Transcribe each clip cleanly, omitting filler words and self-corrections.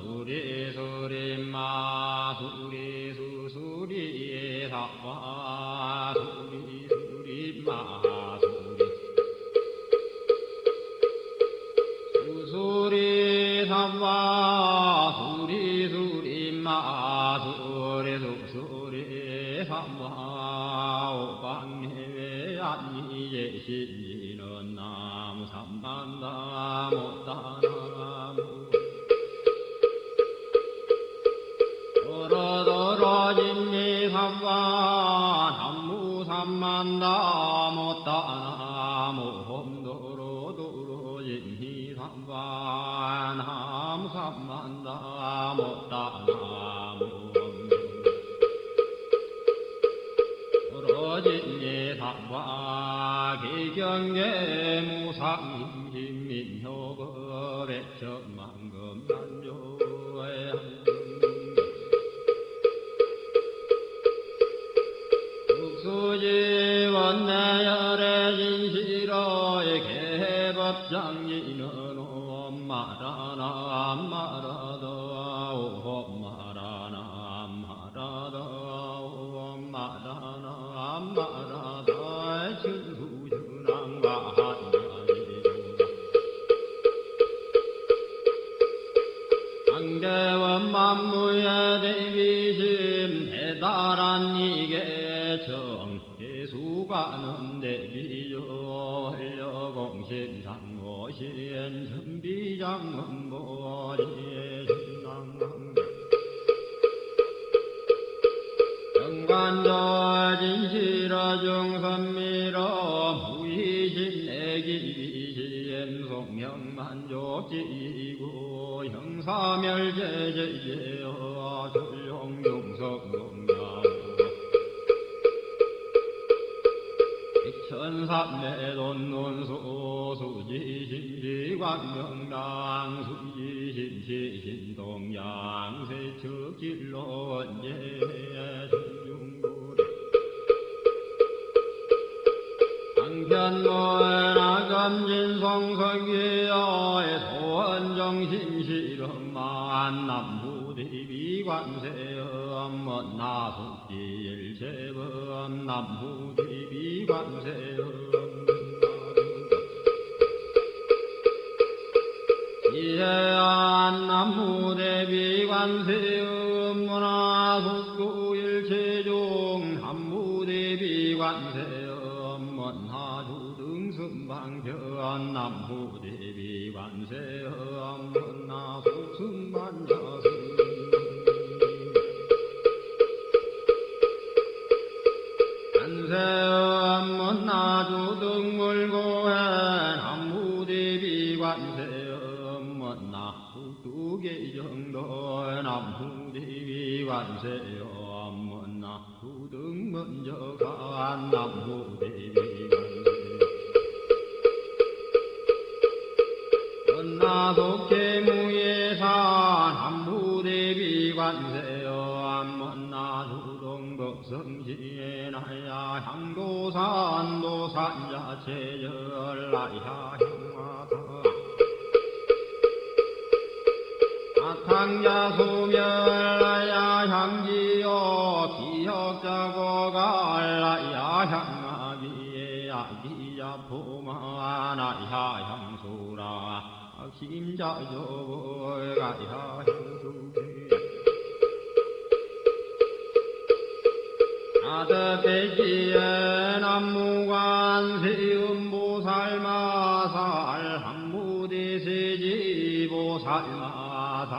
수리 수리마 수리 수수리 사와 수리 수리마 수리 수수리 사와 수리 수리마 수리 수수리 사와 오방해외 아니예 신지는 나무 삼만다 못다나무 도로도로진니 삼와 남무 삼만다 못다나무 홈도로도로진니 삼와 나무 삼만다 못다나무 도로진니 삼와 기경계 무상임민효거 백천만금 난조에 수지원내열의 진시로의 개법장이는 엄마라나 엄마라다 엄마라나 엄마라다 엄마라나 엄마라다 진수준왕과 한계원 만무의 대비심 대단한 이계 정예수가는 대비요 활려공심상고신 천비장문보리의 신랑강 정관조 진시러 중선미러 무의신내기비신 송명만족지고 형사멸제제제여 전룡용석농양 천삼매돈논소 수지심지광명당 수지심시신동양 세척질론예 중중부리 강편노나검진성성기여의 소원정심실험만 남부대비관세엄 나속지일체범 남부대비관세엄 이해안 남부대비관세음 문화속구일체종 남부대비관세음 원하주등승방편 남부대비관세음 원하속승만여승 관세음 원하주등물고해 남부대비관세음 원나두개정도 남부대비관세음 원나두등먼저간 남부대비관세 원나속계무예산 남부대비관세음 원나두동덕성시에나야 향도산 도산자체절라야 향화다 아탕자 소멸라야 향지요 기억자고갈라야 향마비에 아기야 포마나야 향수라 심자조가야 향수비 아드배지에 남무관세음보살마살 항무대세지보살마살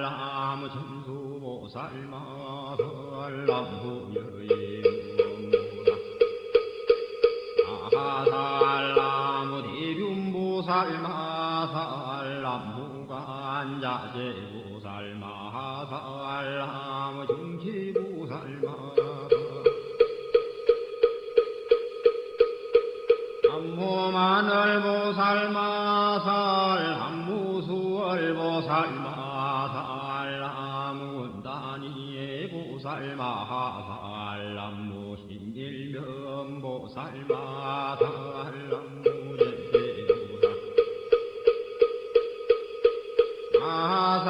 나무천수보살마살 남부여인무라 아하살 나무대륜보살마살 남무관자재보살마살 나무증치보살마살 남무마늘보살마살 남무수월보살마살 남무군다니의 보살마살 남무신일면보살마살 남무예보살 마살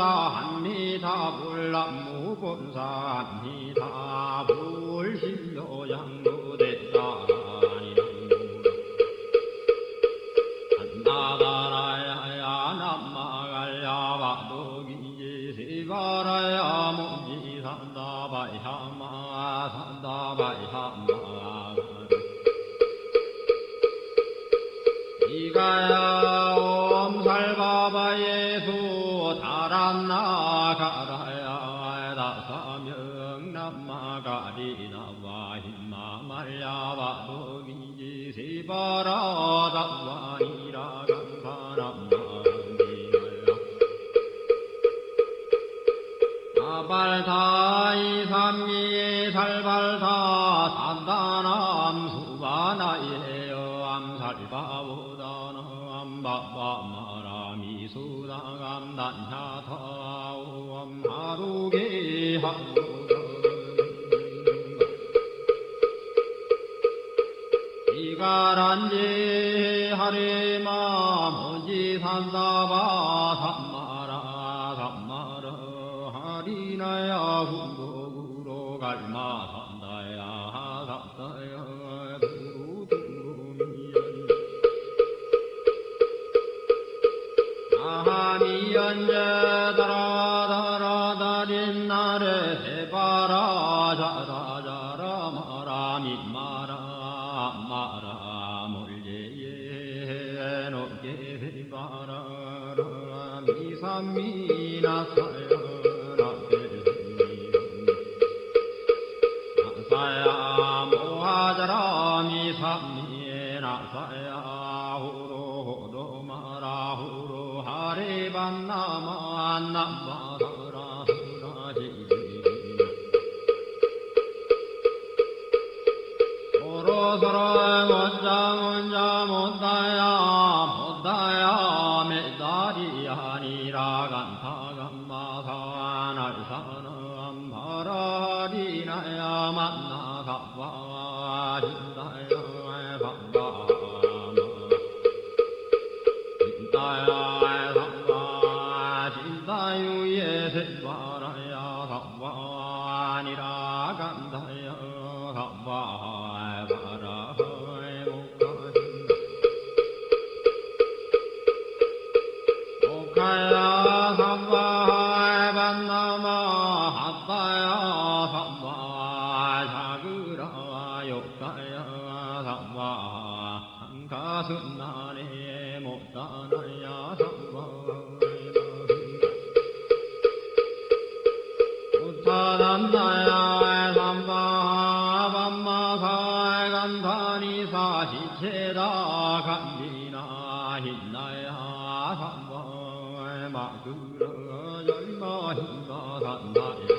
본사합니다. 불남무본사합니다. 불신도양무대사니라. 나다라야 남마갈야 바도기지시바라야 무지산다바야마 산다바야마 이가야 옴살바바 예수 다람나가라야 다사명 남마가리나와 힘마말야 바도기지시바라 다와니라 발타이 삼미에 살발타 산다남 수바나예요 암살바보다나 암바바마라미 수다감 단야타오 암하루게 하루가 이가란지 하리마 먼지 산다바 삼마라 삼마라 하리나야 훈복으로 갈마 산다야 산다야 두루두루미연 아하미연제 다라다라다린 나래 해바라 자라자라 마라미마라 마라 몰제예 높게 해바라라 미삼미나사야 모하자라미 삼미에나사야 후로호로 마라후로 하리반나만나마라라지 서로서로 원자 못다야 못다야 메다리 아니라 간타간마사날사나 바라리나야 만나가와 진다야 반바마 진다야 반바 진다유예 세바라야 반바니라 간다야 반바 바라하이 목가야 삼바하이 반나마 핫다야 삼바 자그라 욕가야 삼바 한가슴나네 못다나야 삼바 못다단다야 삼바 반마사이 간다니사 시체다 간디나 힘나야 삼바 마그라 열마 힘가 산다야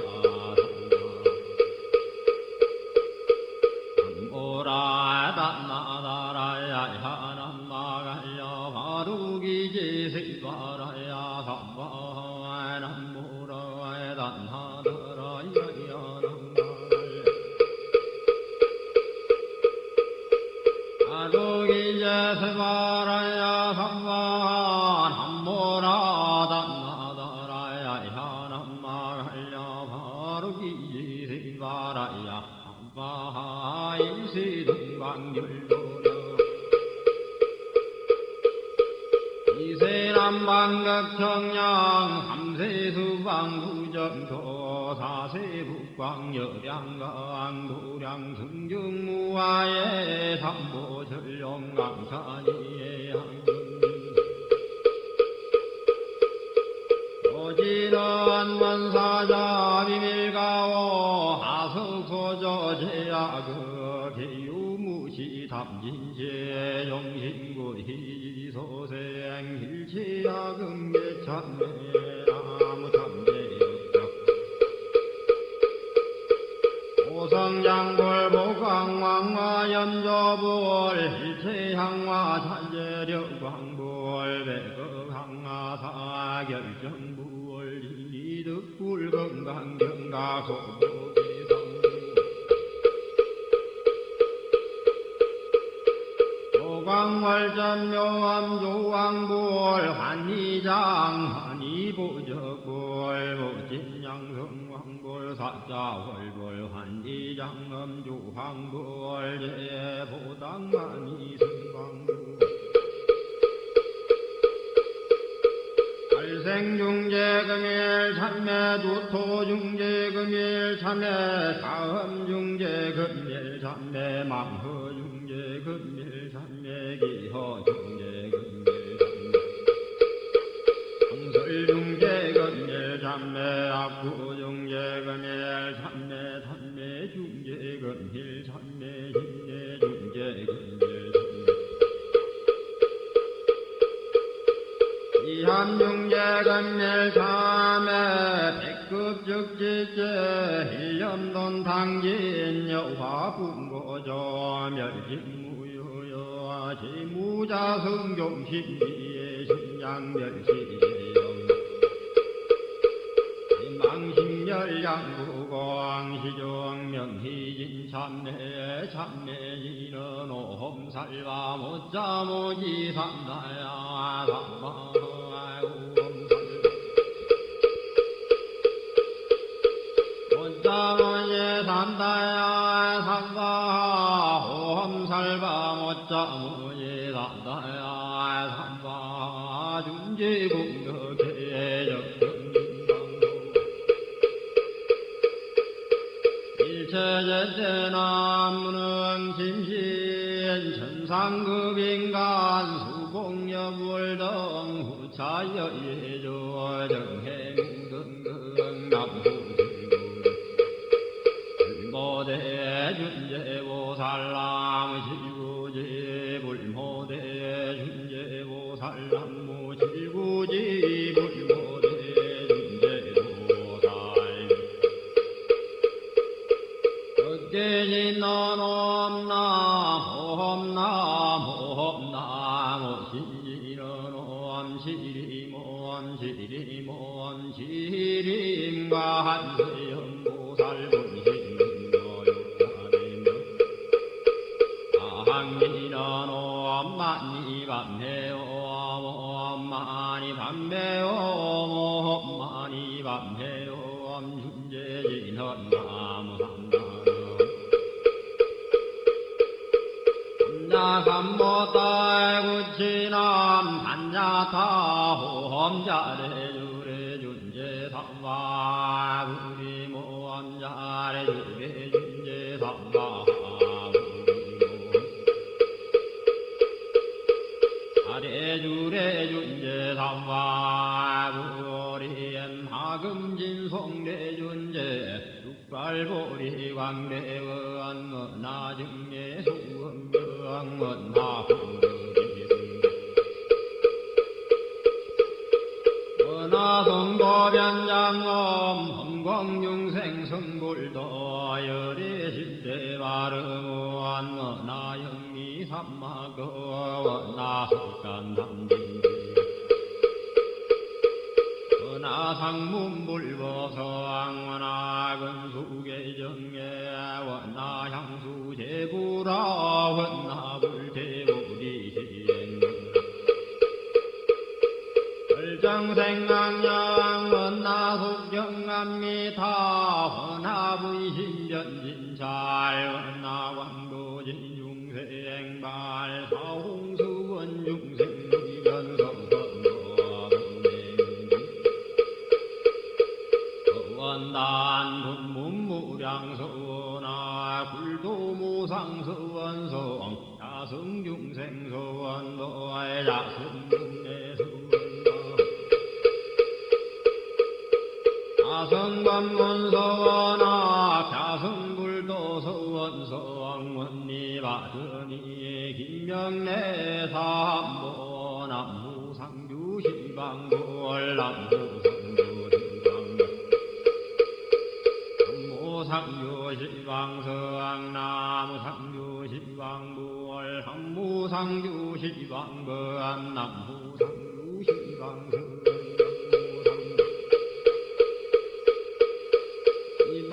오라 단나다라야 하남마갈려 바루기지시바라야 삼바 남무라 단하다라야 야남마갈려 바루기지시바라야 삼바 남무라 단하다라야 야남마갈려 바루기지시바라야 바하일시등방열도려 이세남방극청량 삼세수방구정도 사세북광여량강 도량승경무화에 삼보전령강산이에 오지런원사자 비밀가오 하석소저제야그 개유무시 담진제 영신구희소생 힐치야금계참매 나무참제역적 오성장불 복광왕화 염조불 힐체향화 찬제력광불 백극항화 사결정불 이득불 건강경가 소복계성 조광월전 묘암 조광불 환희장 환희 이보적불 무진양성왕불 사자월불 환지장엄주황불 제보당만이 승광불 발생중재금일 참매 두토중재금일 참매 다음중재금일 참매 망허중재금일 참매 기허중재금일 정설중재금일 참매 악구중재금일 참매 탄매중재금일 참매 힘내중재금일 이함중재금일 참매 백급즉지제 일념돈 당진 여화분고조 멸진무효여 지무자성종신비의 신양멸시영 망신열양구광시종 명희진 참내 참내진은 오험살바 못자모지 삼다야 못자모지 삼다야 삼바 오험살바 못자모지 삼다야 삼바 준지공덕해적 일체제제나무는 심신 천상급인간 수공여불등 후차여예조 정행등등 남후지구 불모대 준제보살람 실구지 불모대 준제보살람 실구지 불모대 깨진너놈나 홈나 시리너놈 시리몬 시리몬 시림과 한세연보살 분신너욕하리며 아항리너놈 많이 밤해요 많이 밤해요 많이 밤해요 준재진헌 나무산다 삼모딸구치남 단야타 호험자래주래 준제삼바 우리 모험자래주래 준제삼바 아래주래 준제삼바 우리엔 하금진송래준제 육발보리 광대원 나중에 수원병원 원하성도변장엄 험광중생 성불도 열애실대바르무한 원하영미 삼마거 원하석간담진지 원하상문불보성 원하근수계정예 원하향수제구라 원하불제구리시행 절정생강령 원하속경암미타 원하부이신변진찰 원하광도진중생발 사홍수원중생견성원원 단문무량서원아 굴도무상서원성 야성중생서원도의 야성중내서원도 야성반문서원아 야성불도서원성원니바드니 김명래사함보 남무상주신방골 남무상주신방골 상주시방성 나무상주시방불 항무상주시방번 남무상주시방성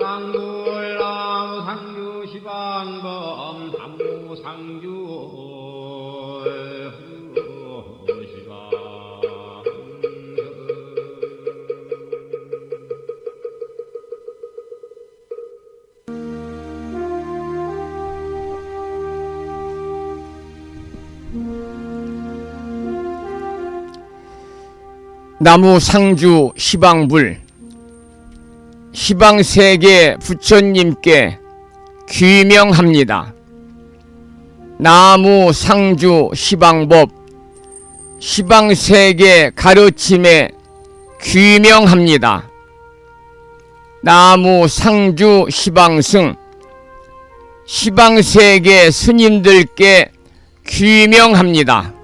시방불 나무상주시방범 항무상주 시방 나무 상주 시방불 시방세계 부처님께 귀명합니다. 나무 상주 시방법 시방세계 가르침에 귀명합니다. 나무 상주 시방승 시방세계 스님들께 귀명합니다.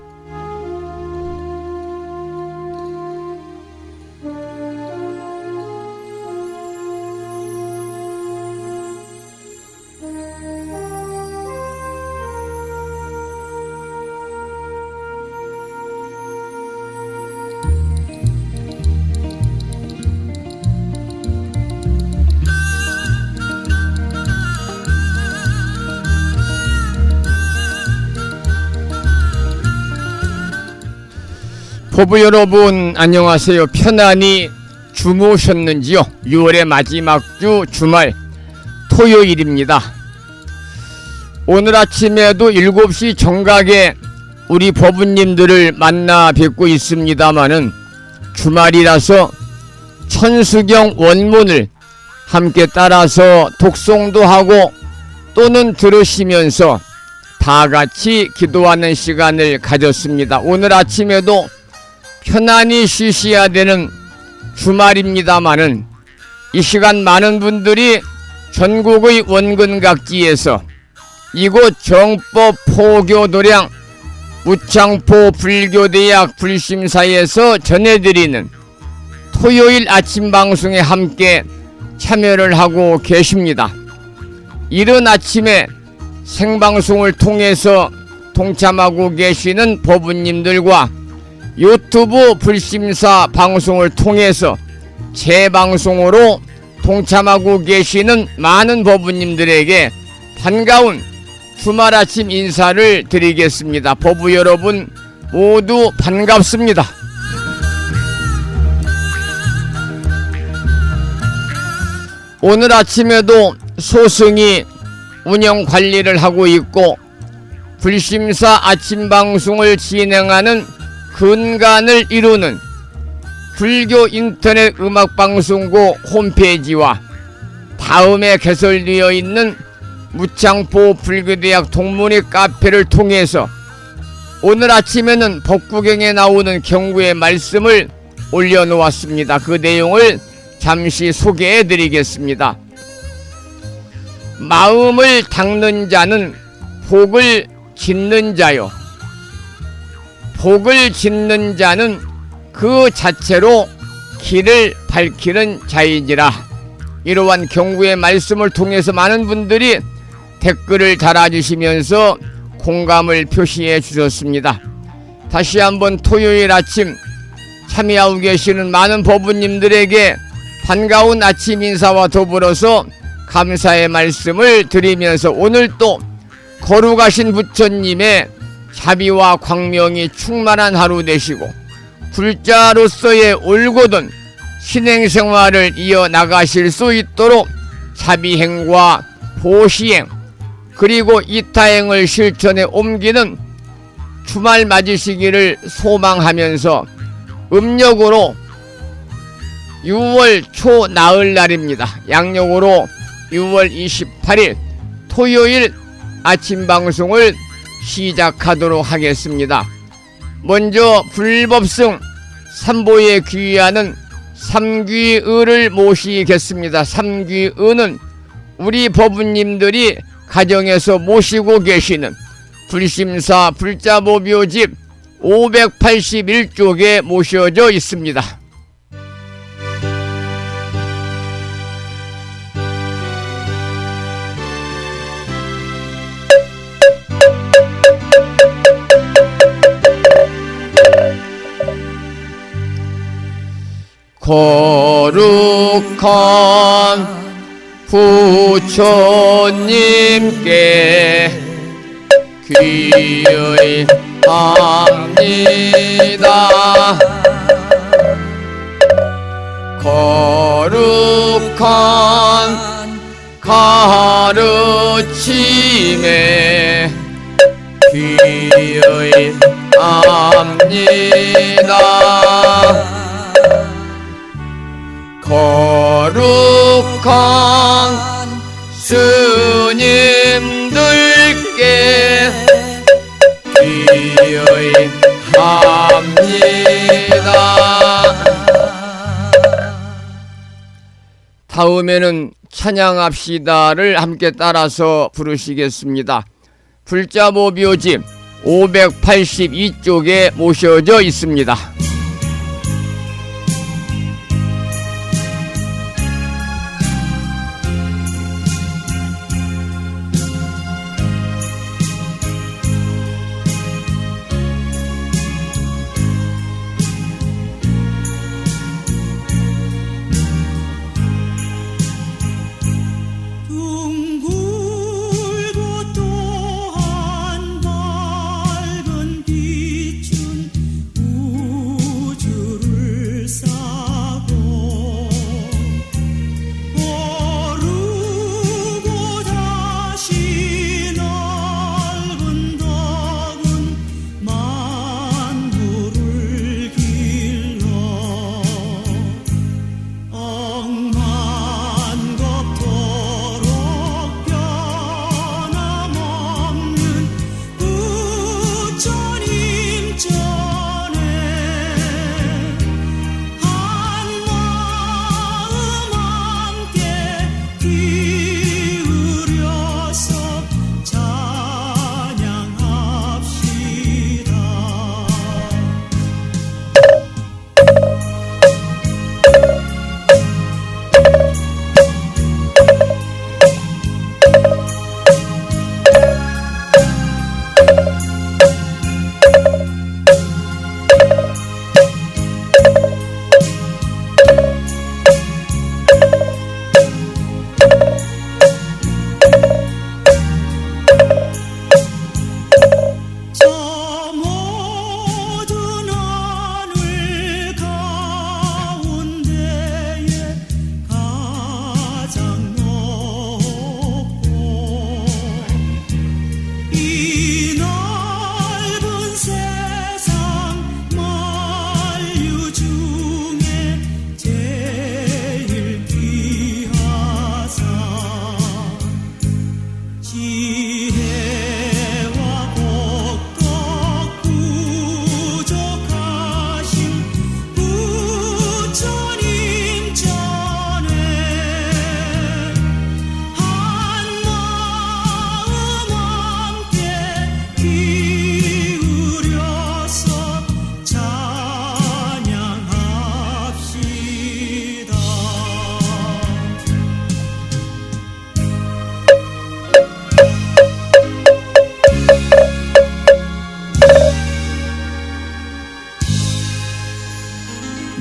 보부 여러분 안녕하세요. 편안히 주무셨는지요? 6월의 마지막 주 주말 토요일입니다. 오늘 아침에도 7시 정각에 우리 법부님들을 만나 뵙고 있습니다마는 주말이라서 천수경 원문을 함께 따라서 독송도 하고 또는 들으시면서 다 같이 기도하는 시간을 가졌습니다. 오늘 아침에도 편안히 쉬셔야 되는 주말입니다마는 이 시간 많은 분들이 전국의 원근각지에서 이곳 정법 포교도량 무창포 불교대학 불심사에서 전해드리는 토요일 아침 방송에 함께 참여를 하고 계십니다. 이른 아침에 생방송을 통해서 동참하고 계시는 법부님들과 유튜브 불심사 방송을 통해서 재방송으로 동참하고 계시는 많은 법부님들에게 반가운 주말 아침 인사를 드리겠습니다. 법부 여러분 모두 반갑습니다. 오늘 아침에도 소승이 운영 관리를 하고 있고 불심사 아침 방송을 진행하는 근간을 이루는 불교 인터넷 음악방송국 홈페이지와 다음에 개설되어 있는 무창포 불교대학 동문회 카페를 통해서 오늘 아침에는 법구경에 나오는 경구의 말씀을 올려놓았습니다. 그 내용을 잠시 소개해 드리겠습니다. 마음을 닦는 자는 복을 짓는 자요, 복을 짓는 자는 그 자체로 길을 밝히는 자이니라. 이러한 경구의 말씀을 통해서 많은 분들이 댓글을 달아주시면서 공감을 표시해 주셨습니다. 다시 한번 토요일 아침 참여하고 계시는 많은 법부님들에게 반가운 아침 인사와 더불어서 감사의 말씀을 드리면서 오늘 또 거룩하신 부처님의 자비와 광명이 충만한 하루 되시고 불자로서의 올곧은 신행생활을 이어나가실 수 있도록 자비행과 보시행 그리고 이타행을 실천에 옮기는 주말 맞으시기를 소망하면서 음력으로 6월 초 나흘날입니다. 양력으로 6월 28일 토요일 아침 방송을 시작하도록 하겠습니다. 먼저 불법승 삼보에 귀의하는 삼귀의를 모시겠습니다. 삼귀의는 우리 법부님들이 가정에서 모시고 계시는 불심사 불자보묘집 581쪽에 모셔져 있습니다. 거룩한 부처님께 귀의합니다. 거룩한 가르침에 귀의합니다. 약한 스님들께 기여합니다. 다음에는 찬양합시다를 함께 따라서 부르시겠습니다. 불자보묘집 582쪽에 모셔져 있습니다.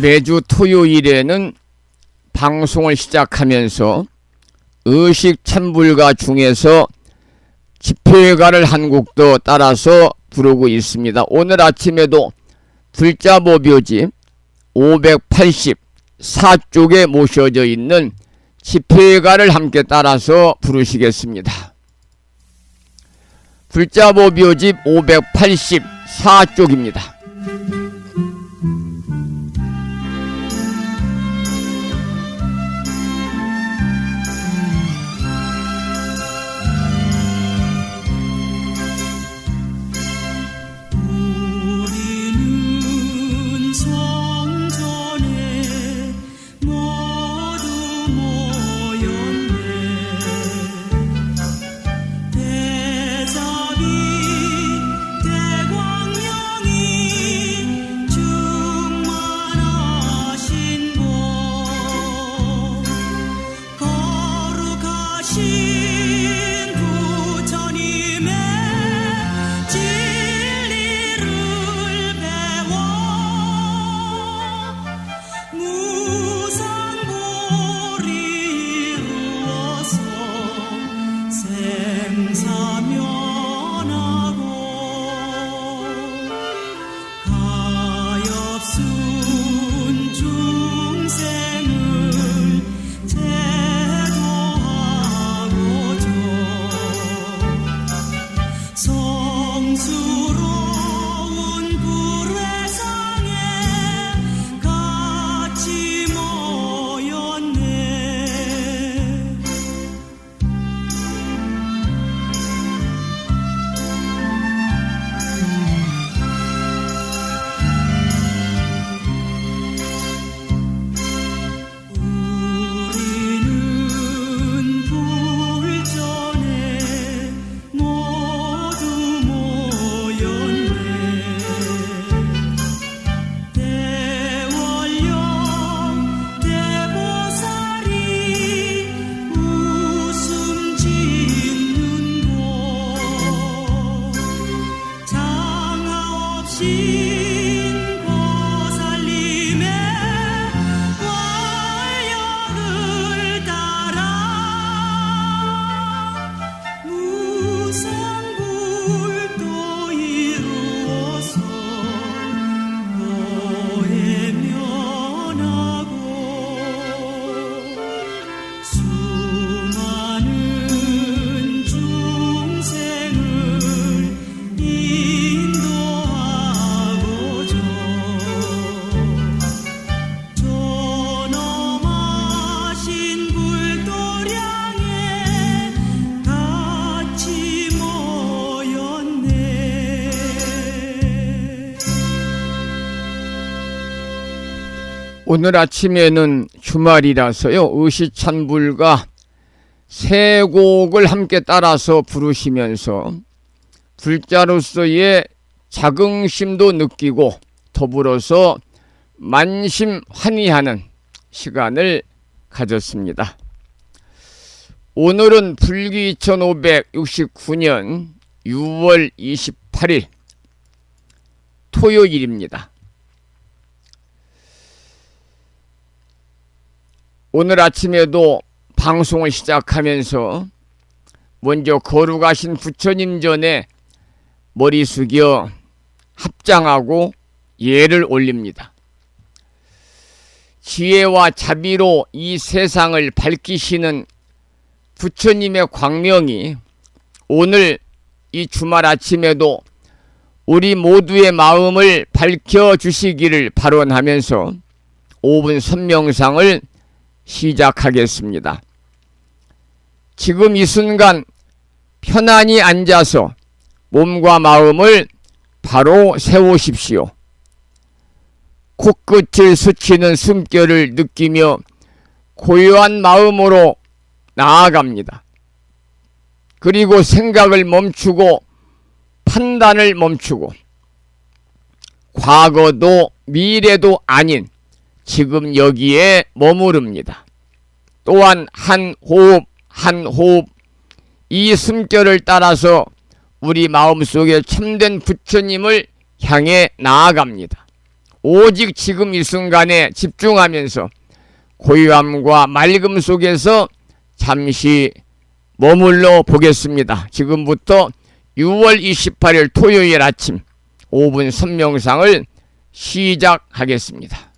매주 토요일에는 방송을 시작하면서 의식 찬불가 중에서 집회가를 한 곡도 따라서 부르고 있습니다. 오늘 아침에도 불자보묘집 584쪽에 모셔져 있는 집회가를 함께 따라서 부르시겠습니다. 불자보묘집 584쪽입니다. 대광령이 오늘 아침에는 주말이라서요, 의시찬불과 세 곡을 함께 따라서 부르시면서 불자로서의 자긍심도 느끼고 더불어서 만심환의하는 시간을 가졌습니다. 오늘은 불기 2569년 6월 28일 토요일입니다. 오늘 아침에도 방송을 시작하면서 먼저 거룩하신 부처님 전에 머리 숙여 합장하고 예를 올립니다. 지혜와 자비로 이 세상을 밝히시는 부처님의 광명이 오늘 이 주말 아침에도 우리 모두의 마음을 밝혀주시기를 발언하면서 5분 선명상을 시작하겠습니다. 지금 이 순간 편안히 앉아서 몸과 마음을 바로 세우십시오. 코끝을 스치는 숨결을 느끼며 고요한 마음으로 나아갑니다. 그리고 생각을 멈추고 판단을 멈추고 과거도 미래도 아닌 지금 여기에 머무릅니다. 또한 한 호흡 한 호흡 이 숨결을 따라서 우리 마음속에 참된 부처님을 향해 나아갑니다. 오직 지금 이 순간에 집중하면서 고요함과 맑음 속에서 잠시 머물러 보겠습니다. 지금부터 6월 28일 토요일 아침 5분 선명상을 시작하겠습니다.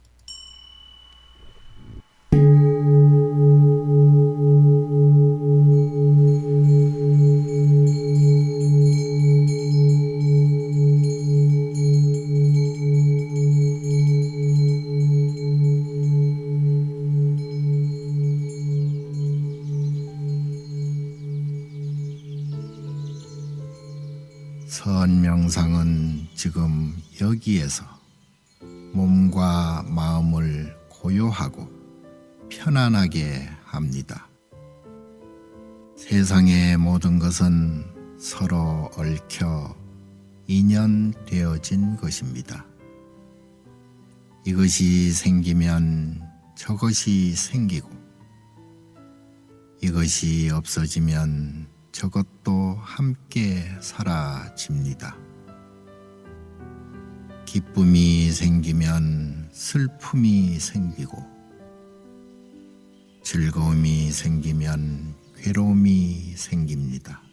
선명상은 지금 여기에서 몸과 마음을 고요하고 편안하게 합니다. 세상의 모든 것은 서로 얽혀 인연되어진 것입니다. 이것이 생기면 저것이 생기고 이것이 없어지면 저것도 함께 사라집니다. 기쁨이 생기면 슬픔이 생기고 즐거움이 생기면 괴로움이 생깁니다.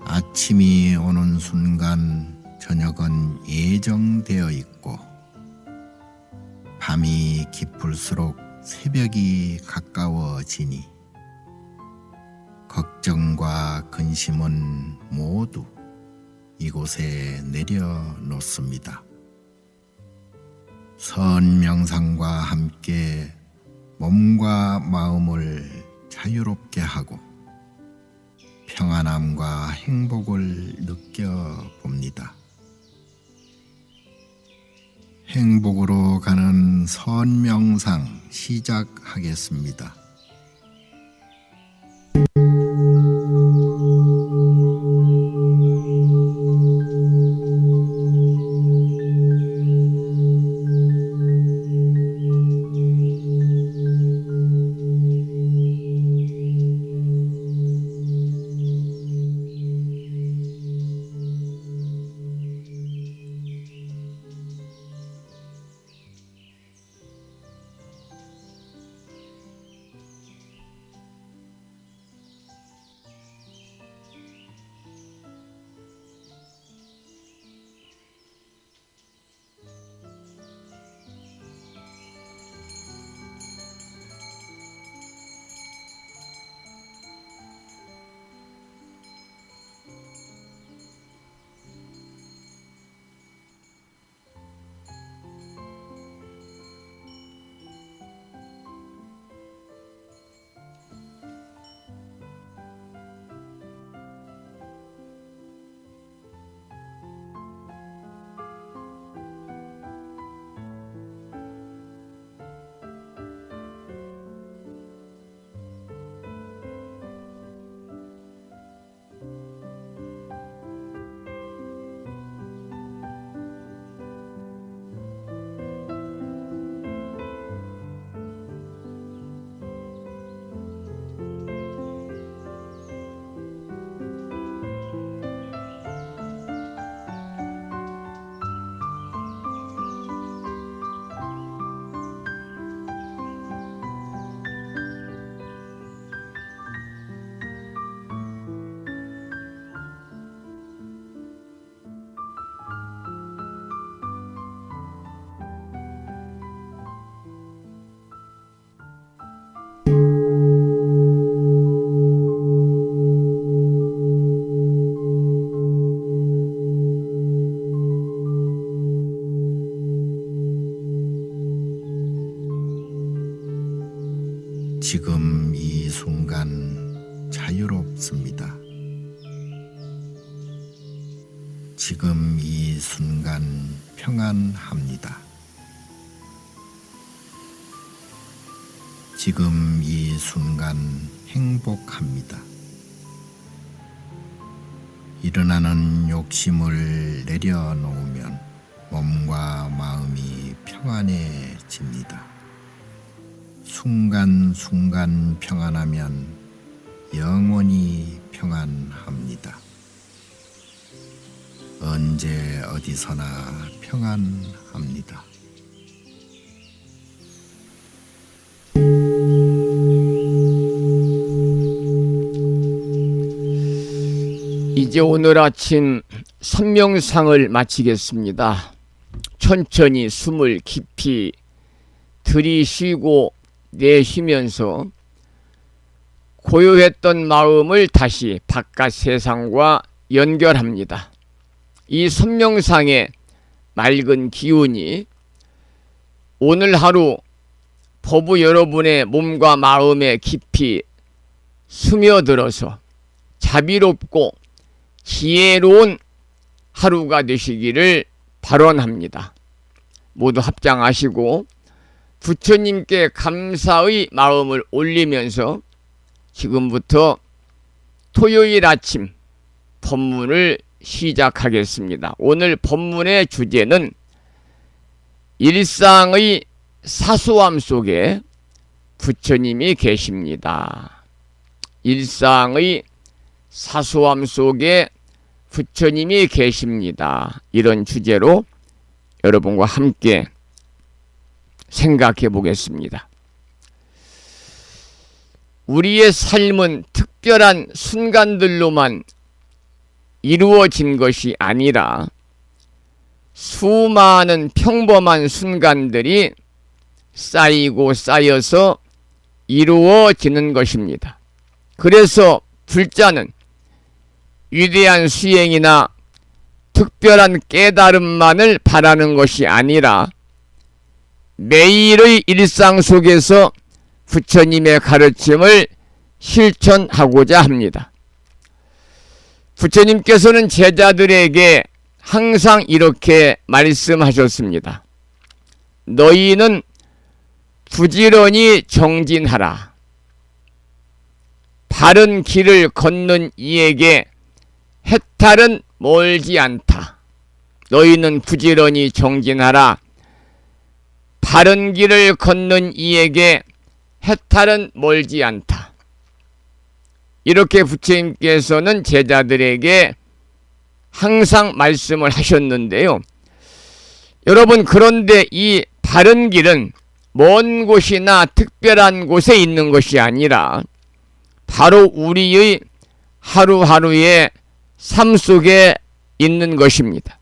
아침이 오는 순간 저녁은 예정되어 있고 밤이 깊을수록 새벽이 가까워지니 걱정과 근심은 모두 이곳에 내려놓습니다. 선명상과 함께 몸과 마음을 자유롭게 하고 평안함과 행복을 느껴봅니다. 행복으로 가는 선명상 시작하겠습니다. 지금 이 순간 자유롭습니다. 지금 이 순간 평안합니다. 지금 이 순간 행복합니다. 일어나는 욕심을 내려놓으면 몸과 마음이 평안해집니다. 순간순간 평안하면 영원히 평안합니다. 언제 어디서나 평안합니다. 이제 오늘 아침 선명상을 마치겠습니다. 천천히 숨을 깊이 들이쉬고 내쉬면서 고요했던 마음을 다시 바깥 세상과 연결합니다. 이 선명상의 맑은 기운이 오늘 하루 법부 여러분의 몸과 마음에 깊이 스며들어서 자비롭고 지혜로운 하루가 되시기를 발언합니다. 모두 합장하시고 부처님께 감사의 마음을 올리면서 지금부터 토요일 아침 법문을 시작하겠습니다. 오늘 법문의 주제는 일상의 사소함 속에 부처님이 계십니다. 일상의 사소함 속에 부처님이 계십니다. 이런 주제로 여러분과 함께 생각해 보겠습니다. 우리의 삶은 특별한 순간들로만 이루어진 것이 아니라 수많은 평범한 순간들이 쌓이고 쌓여서 이루어지는 것입니다. 그래서 불자는 위대한 수행이나 특별한 깨달음만을 바라는 것이 아니라 매일의 일상 속에서 부처님의 가르침을 실천하고자 합니다. 부처님께서는 제자들에게 항상 이렇게 말씀하셨습니다. 너희는 부지런히 정진하라. 바른 길을 걷는 이에게 해탈은 멀지 않다. 너희는 부지런히 정진하라. 바른 길을 걷는 이에게 해탈은 멀지 않다. 이렇게 부처님께서는 제자들에게 항상 말씀을 하셨는데요. 여러분, 그런데 이 바른 길은 먼 곳이나 특별한 곳에 있는 것이 아니라 바로 우리의 하루하루의 삶 속에 있는 것입니다.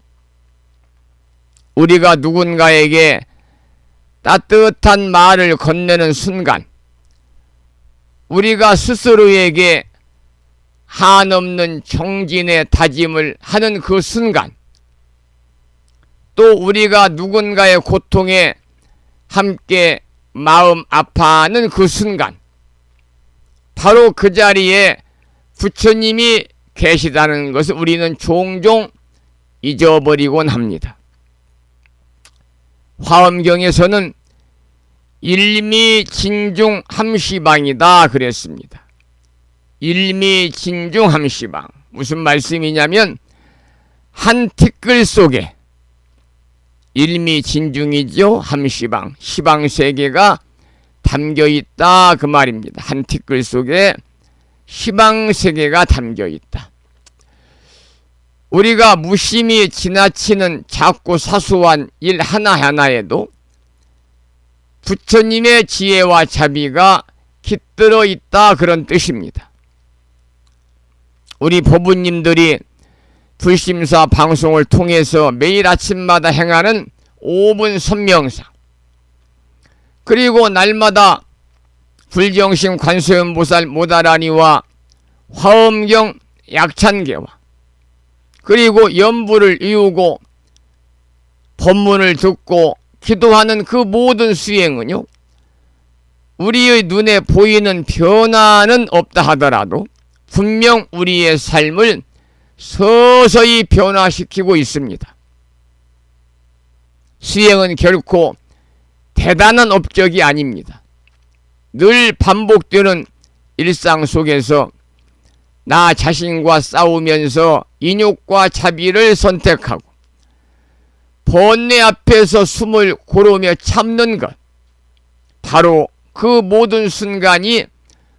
우리가 누군가에게 따뜻한 말을 건네는 순간, 우리가 스스로에게 한없는 정진의 다짐을 하는 그 순간, 또 우리가 누군가의 고통에 함께 마음 아파하는 그 순간, 바로 그 자리에 부처님이 계시다는 것을 우리는 종종 잊어버리곤 합니다. 화엄경에서는 일미진중함시방이다 그랬습니다. 일미진중함시방, 무슨 말씀이냐면 한 티끌 속에, 일미진중이죠, 함시방, 시방세계가 담겨있다 그 말입니다. 한 티끌 속에 시방세계가 담겨있다. 우리가 무심히 지나치는 작고 사소한 일 하나하나에도 부처님의 지혜와 자비가 깃들어 있다 그런 뜻입니다. 우리 법부님들이 불심사 방송을 통해서 매일 아침마다 행하는 5분 선명상, 그리고 날마다 불정심 관세음보살 모다라니와 화엄경 약찬계와 그리고 연부를 이루고 법문을 듣고 기도하는 그 모든 수행은요, 우리의 눈에 보이는 변화는 없다 하더라도 분명 우리의 삶을 서서히 변화시키고 있습니다. 수행은 결코 대단한 업적이 아닙니다. 늘 반복되는 일상 속에서 나 자신과 싸우면서 인욕과 자비를 선택하고 번뇌 앞에서 숨을 고르며 참는 것, 바로 그 모든 순간이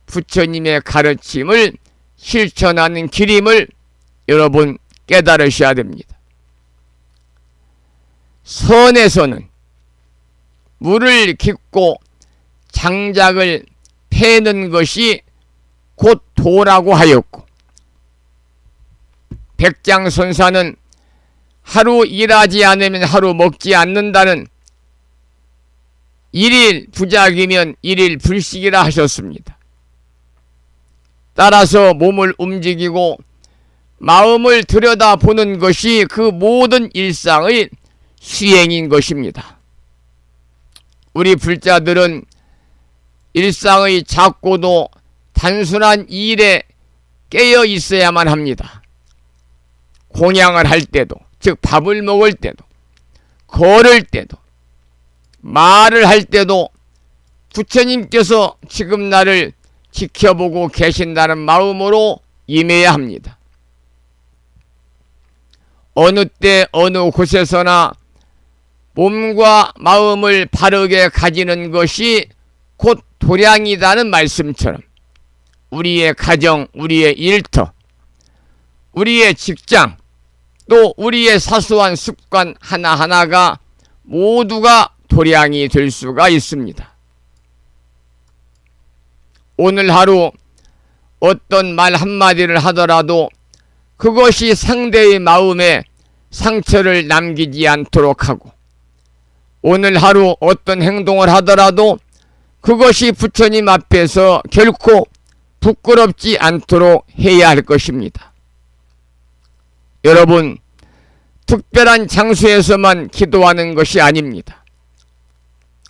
부처님의 가르침을 실천하는 길임을 여러분 깨달으셔야 됩니다. 선에서는 물을 깃고 장작을 패는 것이 곧 도라고 하였고, 백장선사는 하루 일하지 않으면 하루 먹지 않는다는 일일 부작이면 일일 불식이라 하셨습니다. 따라서 몸을 움직이고 마음을 들여다보는 것이 그 모든 일상의 수행인 것입니다. 우리 불자들은 일상의 작고도 단순한 일에 깨어 있어야만 합니다. 공양을 할 때도, 즉 밥을 먹을 때도, 걸을 때도, 말을 할 때도 부처님께서 지금 나를 지켜보고 계신다는 마음으로 임해야 합니다. 어느 때 어느 곳에서나 몸과 마음을 바르게 가지는 것이 곧 도량이라는 말씀처럼 우리의 가정, 우리의 일터, 우리의 직장, 또 우리의 사소한 습관 하나하나가 모두가 도량이 될 수가 있습니다. 오늘 하루 어떤 말 한마디를 하더라도 그것이 상대의 마음에 상처를 남기지 않도록 하고, 오늘 하루 어떤 행동을 하더라도 그것이 부처님 앞에서 결코 부끄럽지 않도록 해야 할 것입니다. 여러분, 특별한 장소에서만 기도하는 것이 아닙니다.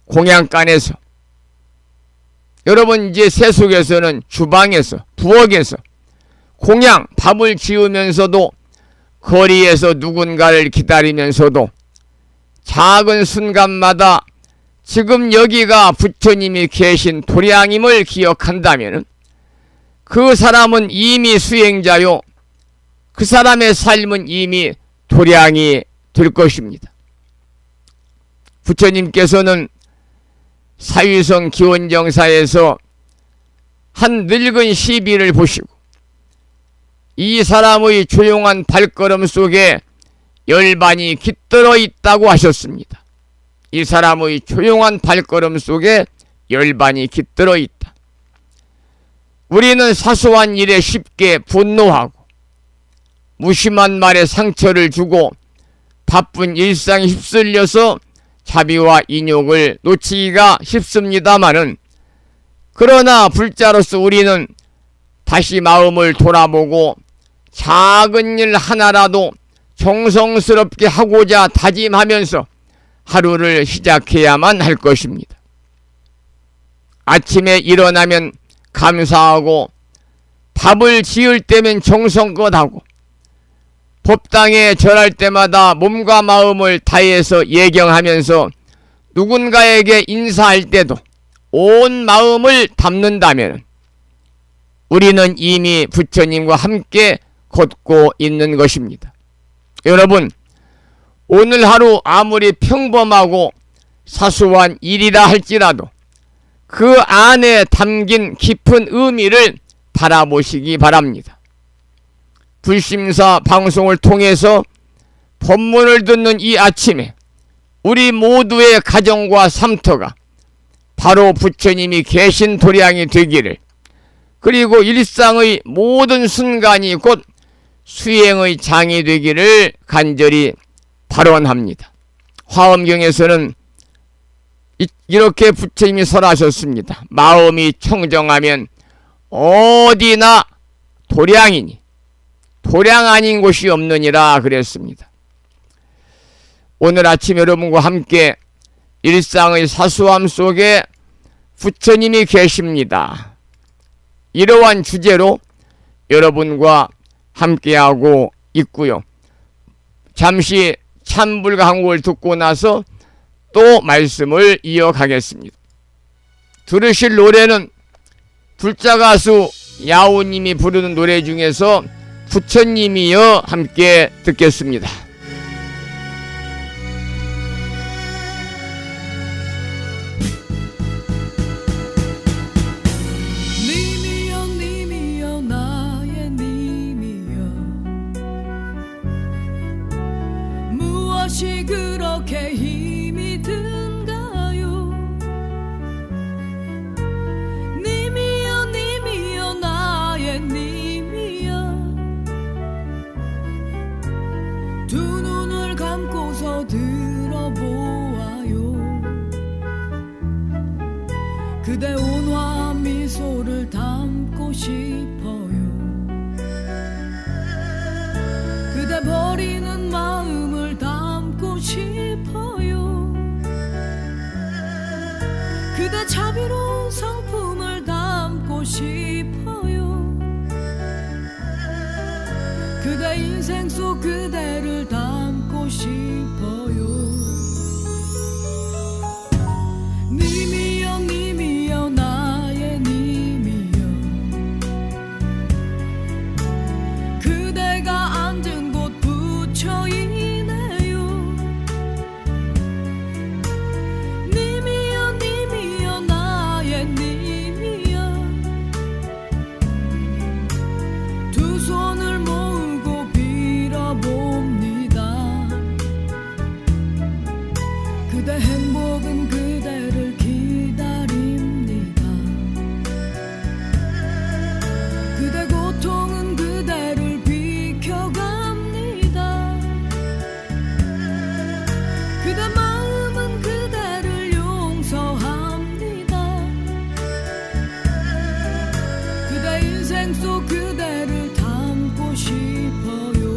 공양간에서, 여러분 이제 세속에서는 주방에서, 부엌에서, 공양, 밥을 지으면서도, 거리에서 누군가를 기다리면서도 작은 순간마다 지금 여기가 부처님이 계신 도량임을 기억한다면 그 사람은 이미 수행자요, 그 사람의 삶은 이미 도량이 될 것입니다. 부처님께서는 사위성 기원정사에서 한 늙은 시비를 보시고 이 사람의 조용한 발걸음 속에 열반이 깃들어 있다고 하셨습니다. 이 사람의 조용한 발걸음 속에 열반이 깃들어 있다. 우리는 사소한 일에 쉽게 분노하고 무심한 말에 상처를 주고 바쁜 일상에 휩쓸려서 자비와 인욕을 놓치기가 쉽습니다마는, 그러나 불자로서 우리는 다시 마음을 돌아보고 작은 일 하나라도 정성스럽게 하고자 다짐하면서 하루를 시작해야만 할 것입니다. 아침에 일어나면 감사하고, 밥을 지을 때면 정성껏 하고, 법당에 절할 때마다 몸과 마음을 다해서 예경하면서 누군가에게 인사할 때도 온 마음을 담는다면 우리는 이미 부처님과 함께 걷고 있는 것입니다. 여러분, 오늘 하루 아무리 평범하고 사소한 일이라 할지라도 그 안에 담긴 깊은 의미를 바라보시기 바랍니다. 불심사 방송을 통해서 법문을 듣는 이 아침에 우리 모두의 가정과 삶터가 바로 부처님이 계신 도량이 되기를, 그리고 일상의 모든 순간이 곧 수행의 장이 되기를 간절히 발언합니다. 화엄경에서는 이렇게 부처님이 설하셨습니다. 마음이 청정하면 어디나 도량이니 도량 아닌 곳이 없느니라 그랬습니다. 오늘 아침 여러분과 함께 일상의 사소함 속에 부처님이 계십니다. 이러한 주제로 여러분과 함께하고 있고요. 잠시 찬불강곡을 듣고 나서 또 말씀을 이어가겠습니다. 들으실 노래는 불자가수 야우님이 부르는 노래 중에서 부처님이여 함께 듣겠습니다. 님이여 님이여 나의 님이여 무엇이 그렇게 힘이 든가요 님이여 님이여 나의 님이여 두 눈을 감고서 들어보아요 그대 온화 미소를 담고 싶어요 그대 버리는 마음을 담고 싶어요 그대 자비로운 성품을 담고 싶어요 그대 인생 속 그대를 담고 싶어요 님이여 님이여 나의 님이여 그대가 앉은 곳 부처이네요 님이여 님이여 나의 님이여 두 손을 모으고 빌어봅니다 그대 행복은 그대를 기다립니다 그대 고통은 그대를 비켜갑니다 그대 마음은 그대를 용서합니다 그대 인생 속 그대를 담고 싶어요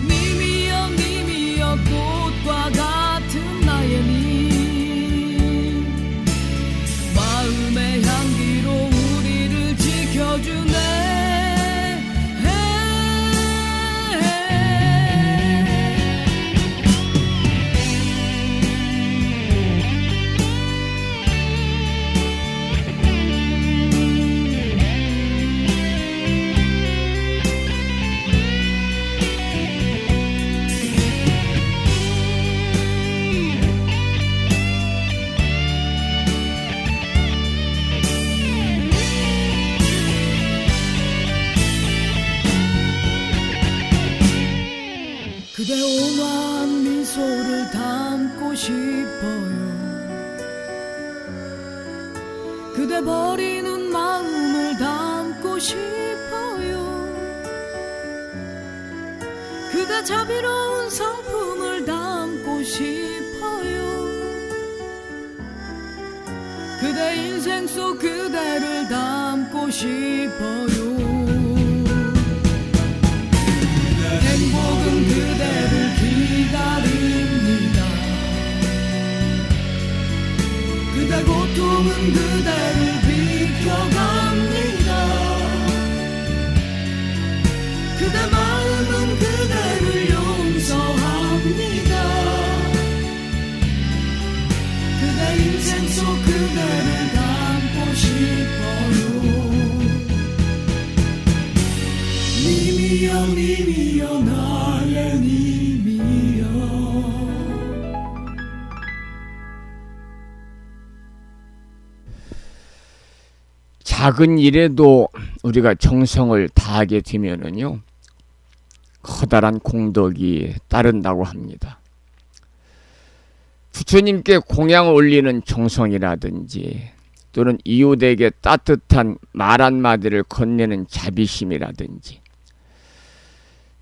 님이여 님이여 꽃과 같은 나의 님 마음의 향기로 우리를 지켜주네 그대 온화한 미소를 담고 싶어요 그대 버리는 마음을 담고 싶어요 그대 자비로운 성품을 담고 싶어요 그대 인생 속 그대를 담고 싶어요 행복은 그대를 기다립니다 그대 고통은 그대를 비켜갑니다 그대 마음은 그대를 용서합니다 그대 인생 속 그대를 담고 싶어요 님이여 님이여 나의 님이여 작은 일에도 우리가 정성을 다하게 되면은요 커다란 공덕이 따른다고 합니다. 부처님께 공양을 올리는 정성이라든지 또는 이웃에게 따뜻한 말 한마디를 건네는 자비심이라든지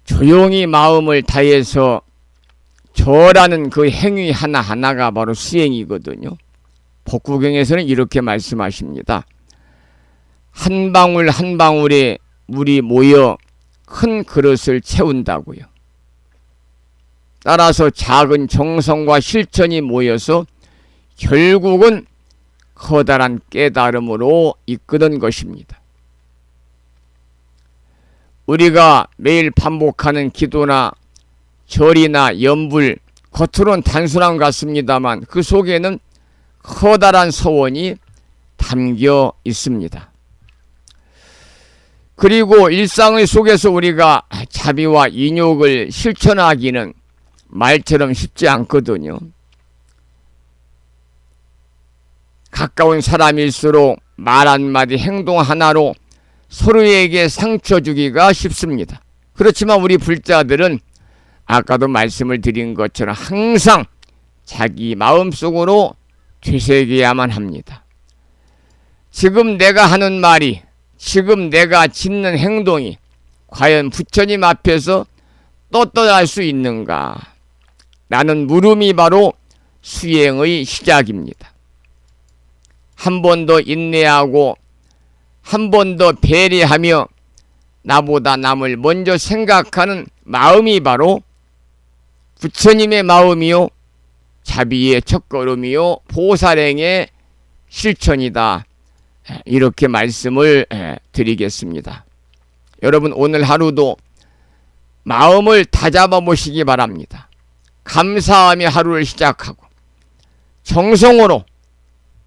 조용히 마음을 다해서 절하는 그 행위 하나하나가 바로 수행이거든요. 법구경에서는 이렇게 말씀하십니다. 한 방울 한 방울에 물이 모여 큰 그릇을 채운다고요. 따라서 작은 정성과 실천이 모여서 결국은 커다란 깨달음으로 이끄는 것입니다. 우리가 매일 반복하는 기도나 절이나 염불, 겉으로는 단순한 것 같습니다만 그 속에는 커다란 서원이 담겨 있습니다. 그리고 일상의 속에서 우리가 자비와 인욕을 실천하기는 말처럼 쉽지 않거든요. 가까운 사람일수록 말 한마디 행동 하나로 서로에게 상처 주기가 쉽습니다. 그렇지만 우리 불자들은 아까도 말씀을 드린 것처럼 항상 자기 마음속으로 되새겨야만 합니다. 지금 내가 하는 말이, 지금 내가 짓는 행동이 과연 부처님 앞에서 떳떳할 수 있는가? 라는 물음이 바로 수행의 시작입니다. 한 번 더 인내하고 한 번 더 배려하며 나보다 남을 먼저 생각하는 마음이 바로 부처님의 마음이요, 자비의 첫걸음이요, 보살행의 실천이다. 이렇게 말씀을 드리겠습니다. 여러분, 오늘 하루도 마음을 다잡아 보시기 바랍니다. 감사하며 하루를 시작하고 정성으로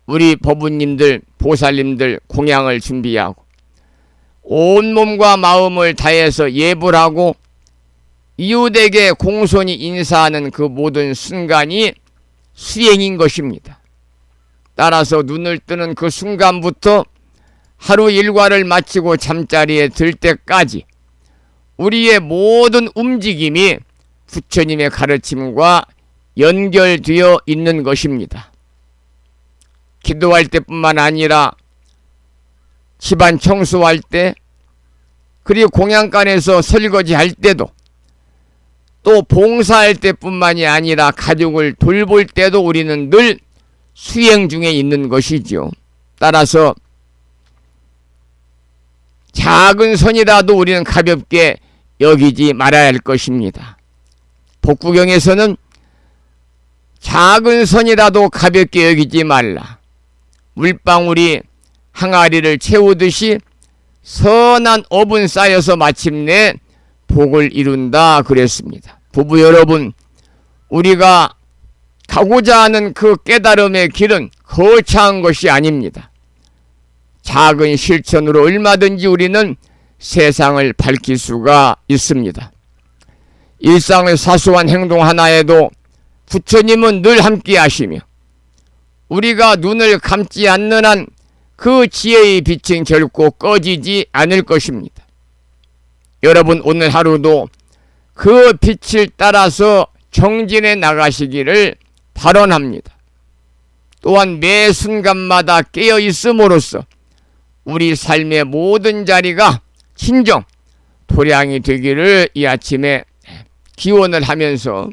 우리 법부님들, 보살님들 공양을 준비하고 온몸과 마음을 다해서 예불 하고 이웃에게 공손히 인사하는 그 모든 순간이 수행인 것입니다. 따라서 눈을 뜨는 그 순간부터 하루 일과를 마치고 잠자리에 들 때까지 우리의 모든 움직임이 부처님의 가르침과 연결되어 있는 것입니다. 기도할 때뿐만 아니라 집안 청소할 때, 그리고 공양간에서 설거지할 때도, 또 봉사할 때뿐만이 아니라 가족을 돌볼 때도 우리는 늘 수행 중에 있는 것이죠. 따라서 작은 선이라도 우리는 가볍게 여기지 말아야 할 것입니다. 복구경에서는 작은 선이라도 가볍게 여기지 말라. 물방울이 항아리를 채우듯이 선한 업은 쌓여서 마침내 복을 이룬다 그랬습니다. 부부 여러분, 우리가 가고자 하는 그 깨달음의 길은 거창한 것이 아닙니다. 작은 실천으로 얼마든지 우리는 세상을 밝힐 수가 있습니다. 일상의 사소한 행동 하나에도 부처님은 늘 함께 하시며 우리가 눈을 감지 않는 한 그 지혜의 빛은 결코 꺼지지 않을 것입니다. 여러분, 오늘 하루도 그 빛을 따라서 정진해 나가시기를 발언합니다. 또한 매 순간마다 깨어 있음으로써 우리 삶의 모든 자리가 진정 도량이 되기를 이 아침에 기원을 하면서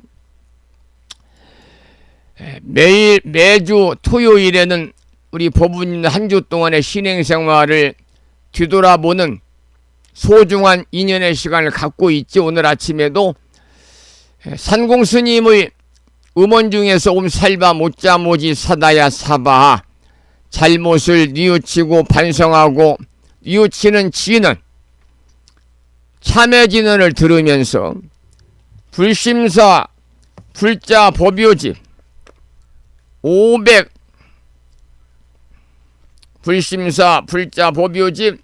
매주 토요일에는 우리 법부님 한 주 동안의 신행생활을 뒤돌아보는 소중한 인연의 시간을 갖고 있지. 오늘 아침에도 산공스님의 음원 중에서 옴살바 못자모지 사다야 사바, 잘못을 뉘우치고 반성하고 뉘우치는 지는 참회진언을 들으면서 불심사 불자 법요집 500 불심사 불자 법요집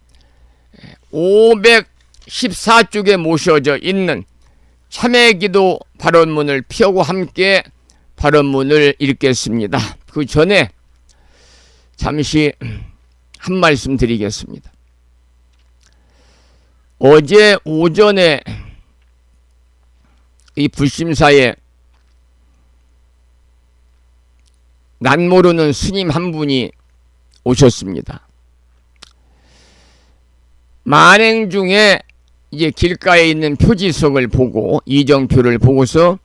514쪽에 모셔져 있는 참회기도 발언문을 펴고 함께 발언문을 읽겠습니다. 그 전에 잠시 한 말씀 드리겠습니다. 어제 오전에 이 불심사에 난 모르는 스님 한 분이 오셨습니다. 만행 중에 이제 길가에 있는 표지석을 보고 이정표를 보고서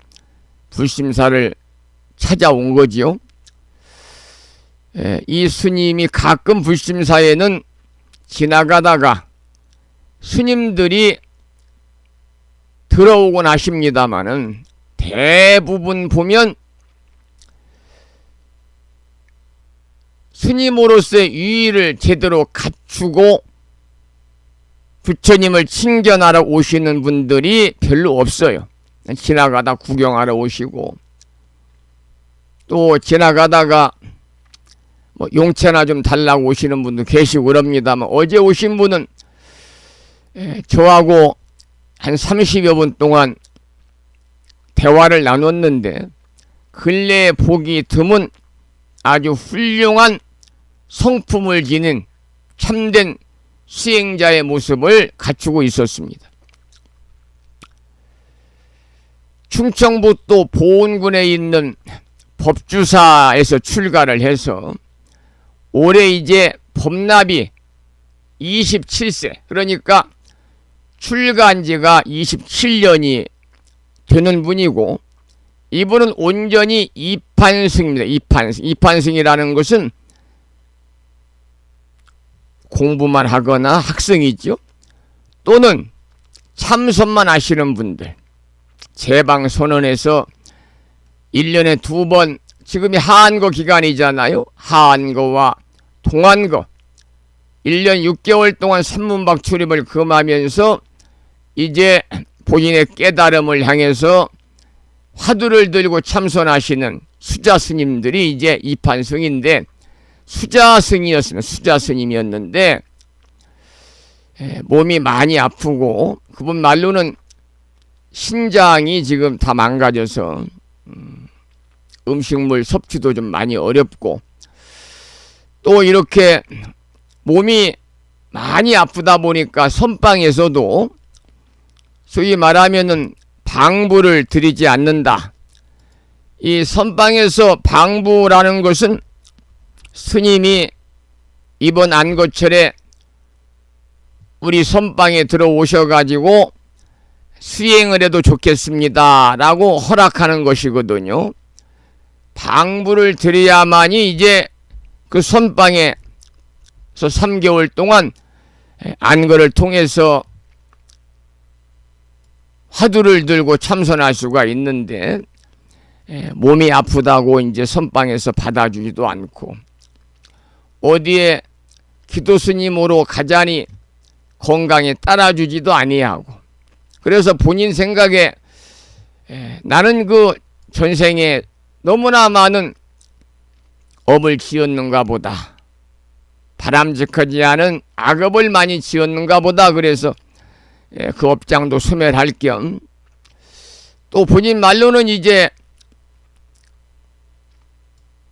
불심사를 찾아온 거지요. 이 스님이 가끔 불심사에는 지나가다가 스님들이 들어오곤 하십니다마는 대부분 보면 스님으로서의 유의를 제대로 갖추고 부처님을 친견하러 오시는 분들이 별로 없어요. 지나가다 구경하러 오시고, 또 지나가다가 뭐 용채나 좀 달라고 오시는 분도 계시고 그럽니다만, 어제 오신 분은 저하고 한 30여 분 동안 대화를 나눴는데, 근래에 보기 드문 아주 훌륭한 성품을 지닌 참된 수행자의 모습을 갖추고 있었습니다. 충청북도 보은군에 있는 법주사에서 출가를 해서 올해 이제 법납이 27세, 그러니까 출가한 지가 27년이 되는 분이고, 이분은 온전히 이판승입니다. 이판승이라는 것은 공부만 하거나 학생이죠. 또는 참선만 하시는 분들, 제방선언에서 1년에 2번, 지금이 하한거 기간이잖아요. 하한거와 동한거 1년 6개월 동안 산문박 출입을 금하면서 이제 본인의 깨달음을 향해서 화두를 들고 참선하시는 수자스님들이 이제 이판승인데, 수자스님이었는데 몸이 많이 아프고, 그분 말로는 신장이 지금 다 망가져서 음식물 섭취도 좀 많이 어렵고, 또 이렇게 몸이 많이 아프다 보니까 선방에서도 소위 말하면은 방부를 드리지 않는다. 이 선방에서 방부라는 것은 스님이 이번 안거철에 우리 선방에 들어오셔가지고 수행을 해도 좋겠습니다 라고 허락하는 것이거든요. 방부를 드려야만이 이제 그 선방에서 3개월 동안 안거를 통해서 화두를 들고 참선할 수가 있는데, 몸이 아프다고 이제 선방에서 받아주지도 않고, 어디에 기도스님으로 가자니 건강에 따라주지도 아니하고, 그래서 본인 생각에 나는 그 전생에 너무나 많은 업을 지었는가 보다, 바람직하지 않은 악업을 많이 지었는가 보다, 그래서 그 업장도 소멸할 겸, 또 본인 말로는 이제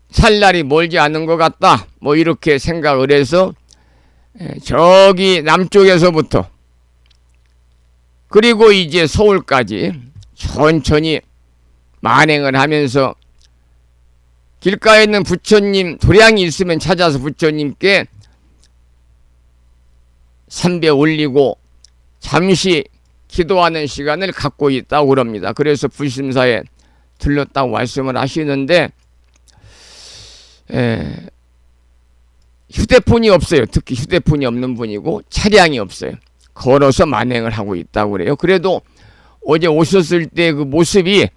살 날이 멀지 않은 것 같다, 뭐 이렇게 생각을 해서 저기 남쪽에서부터 그리고 이제 서울까지 천천히 만행을 하면서 길가에 있는 부처님 도량이 있으면 찾아서 부처님께 삼배 올리고 잠시 기도하는 시간을 갖고 있다고 그럽니다. 그래서 불심사에 들렀다고 말씀을 하시는데, 휴대폰이 없어요. 특히 휴대폰이 없는 분이고 차량이 없어요. 걸어서 만행을 하고 있다고 그래요. 그래도 어제 오셨을 때 그 모습이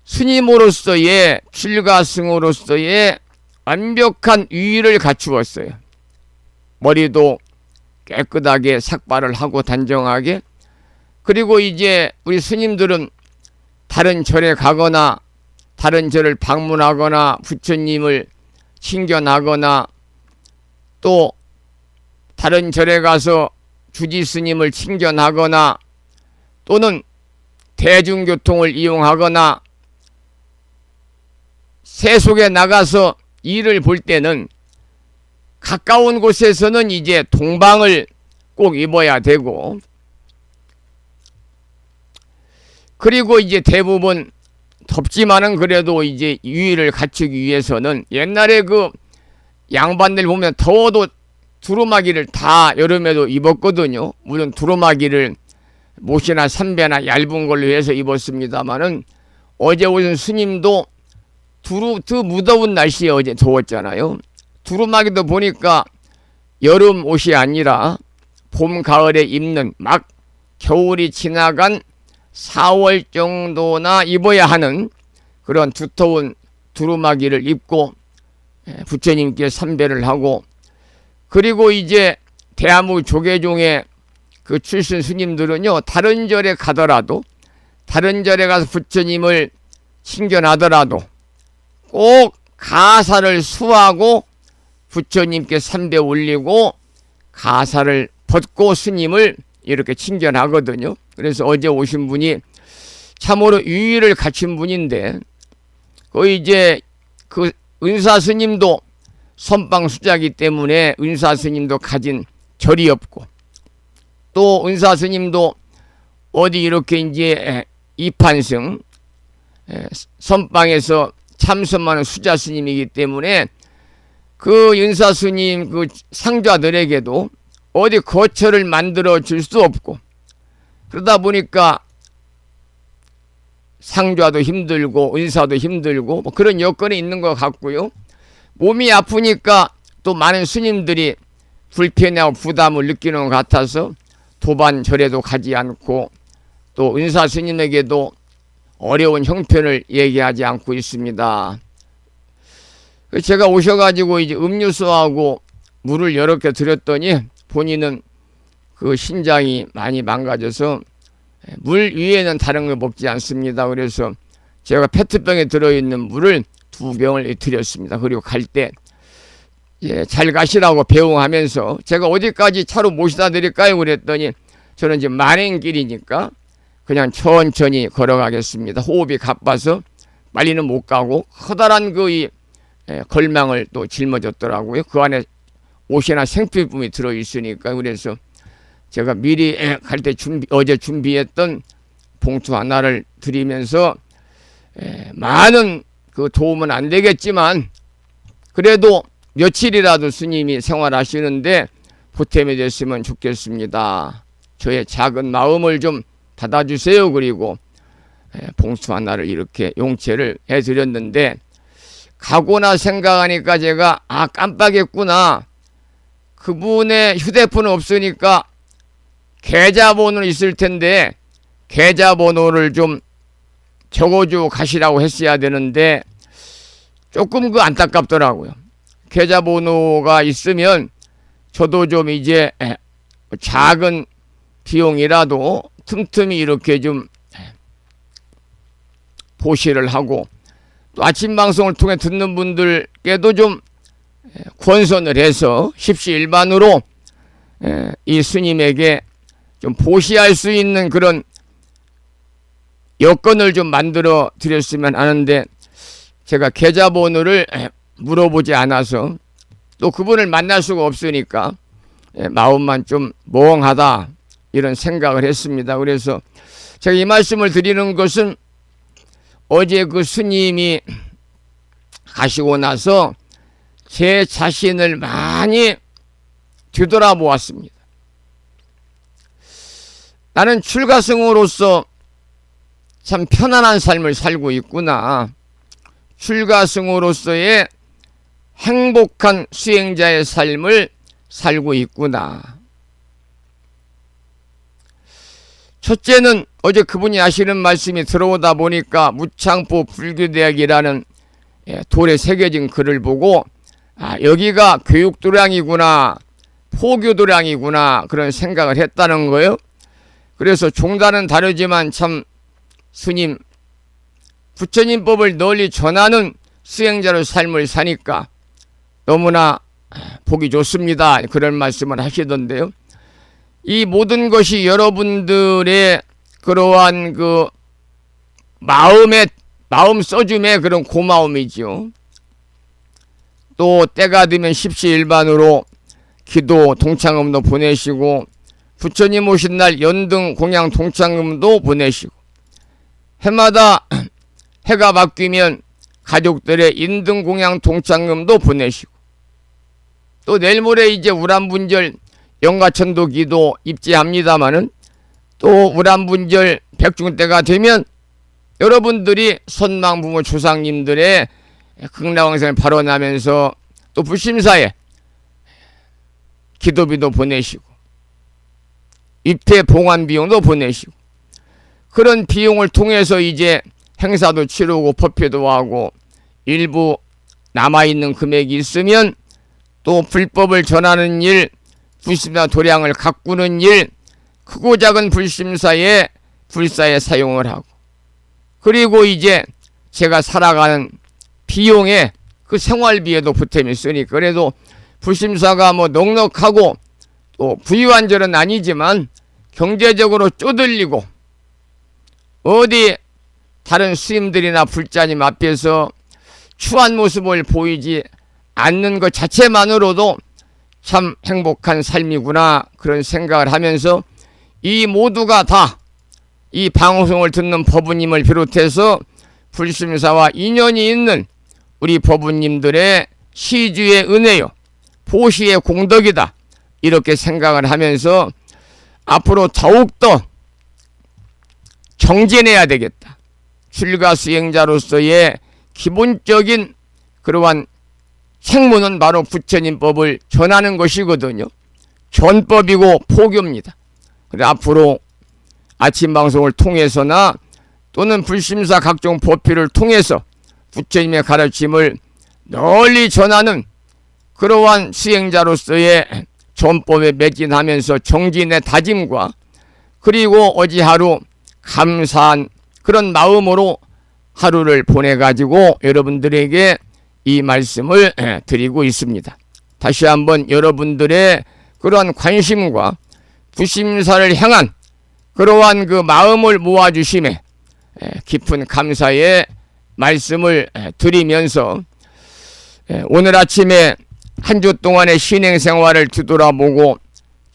스님으로서의 출가승으로서의 완벽한 유의를 갖추었어요. 머리도 깨끗하게 삭발을 하고 단정하게. 그리고 이제 우리 스님들은 다른 절에 가거나 다른 절을 방문하거나 부처님을 친견하거나 또 다른 절에 가서 주지스님을 친견하거나 또는 대중교통을 이용하거나 세속에 나가서 일을 볼 때는 가까운 곳에서는 이제 동방을 꼭 입어야 되고, 그리고 이제 대부분 덥지만은 그래도 이제 유의를 갖추기 위해서는, 옛날에 그 양반들 보면 더워도 두루마기를 다 여름에도 입었거든요. 물론 두루마기를 못이나 삼배나 얇은 걸로 해서 입었습니다만은, 어제 오신 스님도 더 무더운 날씨에 어제 더웠잖아요. 두루마기도 보니까 여름 옷이 아니라 봄, 가을에 입는 막 겨울이 지나간 4월 정도나 입어야 하는 그런 두터운 두루마기를 입고 부처님께 삼배를 하고, 그리고 이제 대한민국 조계종의 그 출신 스님들은요, 다른 절에 가더라도, 다른 절에 가서 부처님을 칭견하더라도 꼭 가사를 수하고 부처님께 삼배 올리고 가사를 벗고 스님을 이렇게 칭견하거든요. 그래서 어제 오신 분이 참으로 유의를 갖춘 분인데, 거의 이제 그 은사 스님도 선방 수자기 때문에 은사 스님도 가진 절이 없고, 또 은사 스님도 어디 이렇게 이제 이판승 선방에서 참선하는 수자 스님이기 때문에 그 은사 스님 그 상좌들에게도 어디 거처를 만들어 줄 수 없고, 그러다 보니까 상좌도 힘들고 은사도 힘들고 뭐 그런 여건이 있는 것 같고요. 몸이 아프니까 또 많은 스님들이 불편하고 부담을 느끼는 것 같아서 도반절에도 가지 않고, 또 은사 스님에게도 어려운 형편을 얘기하지 않고 있습니다. 제가 오셔가지고 이제 음료수하고 물을 여러 개 드렸더니 본인은 그 신장이 많이 망가져서 물 위에는 다른 거 먹지 않습니다. 그래서 제가 페트병에 들어있는 물을 2병을 드렸습니다. 그리고 갈 때 잘 가시라고 배웅하면서 제가 어디까지 차로 모시다 드릴까요? 그랬더니 저는 지금 만행길이니까 그냥 천천히 걸어가겠습니다. 호흡이 가빠서 빨리는 못 가고 커다란 그 걸망을 또 짊어졌더라고요. 그 안에 옷이나 생필품이 들어있으니까. 그래서 제가 미리 갈 때 어제 준비했던 봉투 하나를 드리면서 많은 그 도움은 안 되겠지만 그래도 며칠이라도 스님이 생활하시는데 보탬이 됐으면 좋겠습니다. 저의 작은 마음을 좀 받아주세요. 그리고 봉투 하나를 이렇게 용체를 해드렸는데, 가고나 생각하니까 제가 깜빡했구나. 그분의 휴대폰은 없으니까 계좌번호는 있을 텐데 계좌번호를 좀 적어주고 가시라고 했어야 되는데 조금 그 안타깝더라고요. 계좌번호가 있으면 저도 좀 이제 작은 비용이라도 틈틈이 이렇게 좀 보시를 하고, 또 아침 방송을 통해 듣는 분들께도 좀 권선을 해서 십시일반으로 이 스님에게 좀 보시할 수 있는 그런 여건을 좀 만들어 드렸으면 하는데, 제가 계좌번호를 물어보지 않아서 또 그분을 만날 수가 없으니까 마음만 좀 멍하다 이런 생각을 했습니다. 그래서 제가 이 말씀을 드리는 것은 어제 그 스님이 가시고 나서 제 자신을 많이 뒤돌아보았습니다. 나는 출가승으로서 참 편안한 삶을 살고 있구나. 출가승으로서의 행복한 수행자의 삶을 살고 있구나. 첫째는 어제 그분이 하시는 말씀이 들어오다 보니까 무창포 불교대학이라는 돌에 새겨진 글을 보고 여기가 교육도량이구나, 포교도량이구나 그런 생각을 했다는 거예요. 그래서 종단은 다르지만 참 스님 부처님법을 널리 전하는 수행자의 삶을 사니까 너무나 보기 좋습니다. 그런 말씀을 하시던데요. 이 모든 것이 여러분들의 그러한 그 마음 써줌의 그런 고마움이죠. 또 때가 되면 십시일반으로 기도 동창금도 보내시고, 부처님 오신 날 연등 공양 동창금도 보내시고, 해마다 해가 바뀌면 가족들의 인등 공양 동창금도 보내시고, 또 내일 모레 이제 우람분절 영가천도 기도 입지합니다마는 또 우람분절 백중때가 되면 여러분들이 선망부모 조상님들의 극락왕생을 발언하면서 또 불심사에 기도비도 보내시고 입퇴 봉안 비용도 보내시고, 그런 비용을 통해서 이제 행사도 치르고 법회도 하고 일부 남아있는 금액이 있으면 또 불법을 전하는 일, 불심사 도량을 가꾸는 일, 크고 작은 불심사에 불사에 사용을 하고, 그리고 이제 제가 살아가는 비용에 그 생활비에도 보탬이 쓰니까, 그래도 불심사가 뭐 넉넉하고 또 부유한절은 아니지만 경제적으로 쪼들리고 어디 다른 스님들이나 불자님 앞에서 추한 모습을 보이지 않는 것 자체만으로도 참 행복한 삶이구나, 그런 생각을 하면서 이 모두가 다 이 방송을 듣는 법부님을 비롯해서 불심사와 인연이 있는 우리 법부님들의 시주의 은혜요, 보시의 공덕이다, 이렇게 생각을 하면서 앞으로 더욱더 정진해야 되겠다. 출가 수행자로서의 기본적인 그러한 책무는 바로 부처님 법을 전하는 것이거든요. 전법이고 포교입니다. 그래서 앞으로 아침 방송을 통해서나 또는 불심사 각종 법회를 통해서 부처님의 가르침을 널리 전하는 그러한 수행자로서의 전법에 매진하면서 정진의 다짐과, 그리고 어제 하루 감사한 그런 마음으로 하루를 보내가지고 여러분들에게 이 말씀을 드리고 있습니다. 다시 한번 여러분들의 그러한 관심과 부심사를 향한 그러한 그 마음을 모아주심에 깊은 감사의 말씀을 드리면서 오늘 아침에 한 주 동안의 신행생활을 뒤돌아보고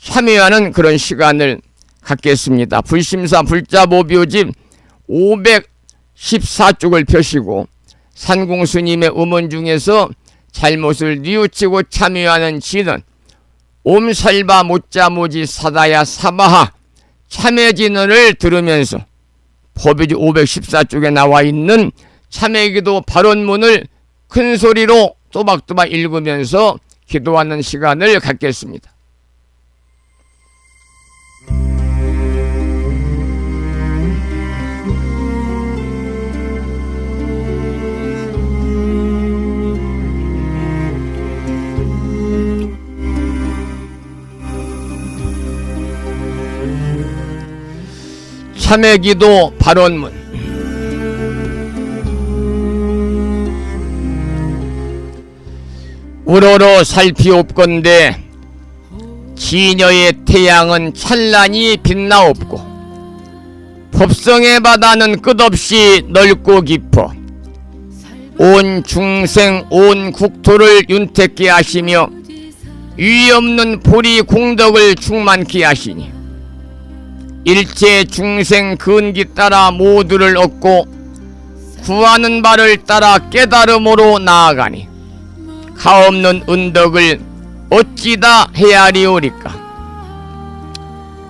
참여하는 그런 시간을 갖겠습니다. 불심사 불자보묘집 514쪽을 펴시고 산공스님의 음원 중에서 잘못을 뉘우치고 참여하는 지는 옴살바 못자모지 사다야 사바하 참회진언을 들으면서 법요지 514쪽에 나와 있는 참회기도 발언문을 큰 소리로 또박또박 읽으면서 기도하는 시간을 갖겠습니다. 참회기도 발언문. 우러러 살피옵건대 진여의 태양은 찬란히 빛나옵고 법성의 바다는 끝없이 넓고 깊어 온 중생 온 국토를 윤택케 하시며 유의 없는 보리 공덕을 충만케 하시니 일체 중생 근기 따라 모두를 얻고 구하는 바를 따라 깨달음으로 나아가니 가없는 은덕을 어찌다 헤아리오리까.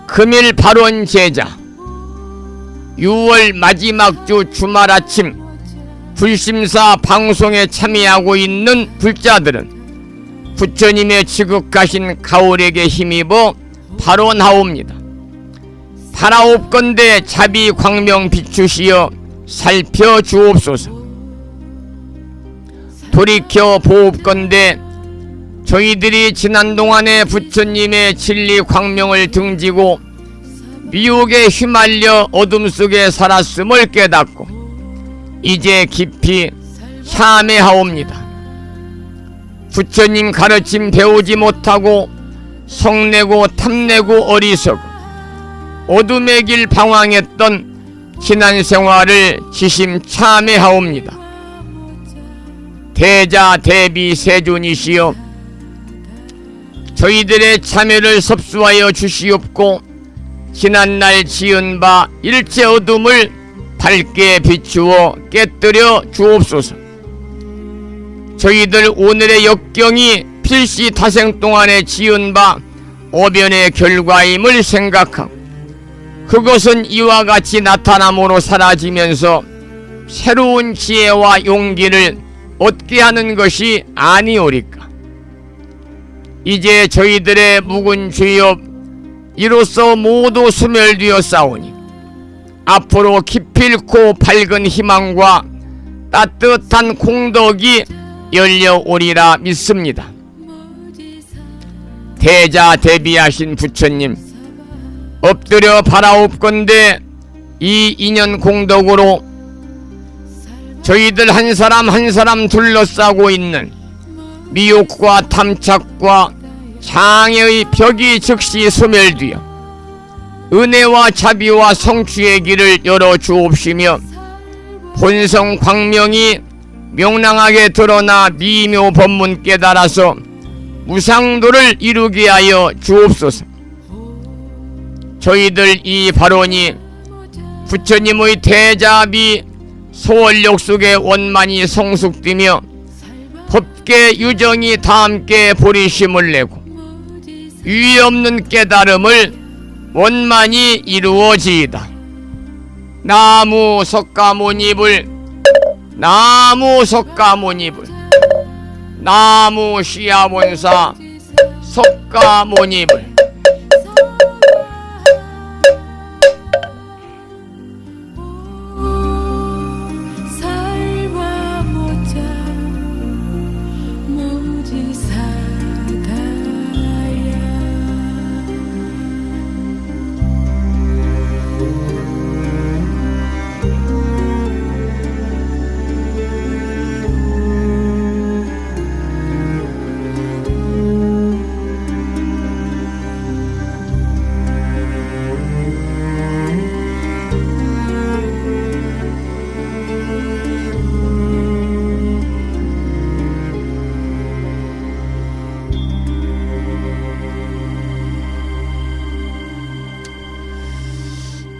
금일 발원 제자 6월 마지막 주 주말 아침 불심사 방송에 참여하고 있는 불자들은 부처님의 지극하신 가오력에 힘입어 발원하옵니다. 바라옵건대 자비 광명 비추시어 살펴주옵소서. 돌이켜 보옵건대 저희들이 지난 동안에 부처님의 진리 광명을 등지고 미혹에 휘말려 어둠 속에 살았음을 깨닫고 이제 깊이 참회하옵니다. 부처님 가르침 배우지 못하고 성내고 탐내고 어리석어 어둠의 길 방황했던 지난 생활을 지심 참회하옵니다. 대자 대비 세존이시여 저희들의 참회를 섭수하여 주시옵고 지난날 지은 바 일체 어둠을 밝게 비추어 깨뜨려 주옵소서. 저희들 오늘의 역경이 필시 타생 동안에 지은 바 어변의 결과임을 생각하고 그것은 이와 같이 나타남으로 사라지면서 새로운 지혜와 용기를 얻게 하는 것이 아니오리까. 이제 저희들의 묵은 죄업 이로써 모두 소멸되었사오니 앞으로 기필코 밝은 희망과 따뜻한 공덕이 열려오리라 믿습니다. 대자 대비하신 부처님 엎드려 바라옵건대 이 인연 공덕으로 저희들 한 사람 한 사람 둘러싸고 있는 미혹과 탐착과 장애의 벽이 즉시 소멸되어 은혜와 자비와 성취의 길을 열어 주옵시며 본성 광명이 명랑하게 드러나 미묘 법문 깨달아서 무상도를 이루게 하여 주옵소서. 저희들 이 발언이 부처님의 대자비 소원력 속에 원만히 성숙되며 법계 유정이 다 함께 보리심을 내고 유의 없는 깨달음을 원만히 이루어지이다. 나무 석가모니불, 나무 석가모니불, 나무 시야원사 석가모니불. 살과 모자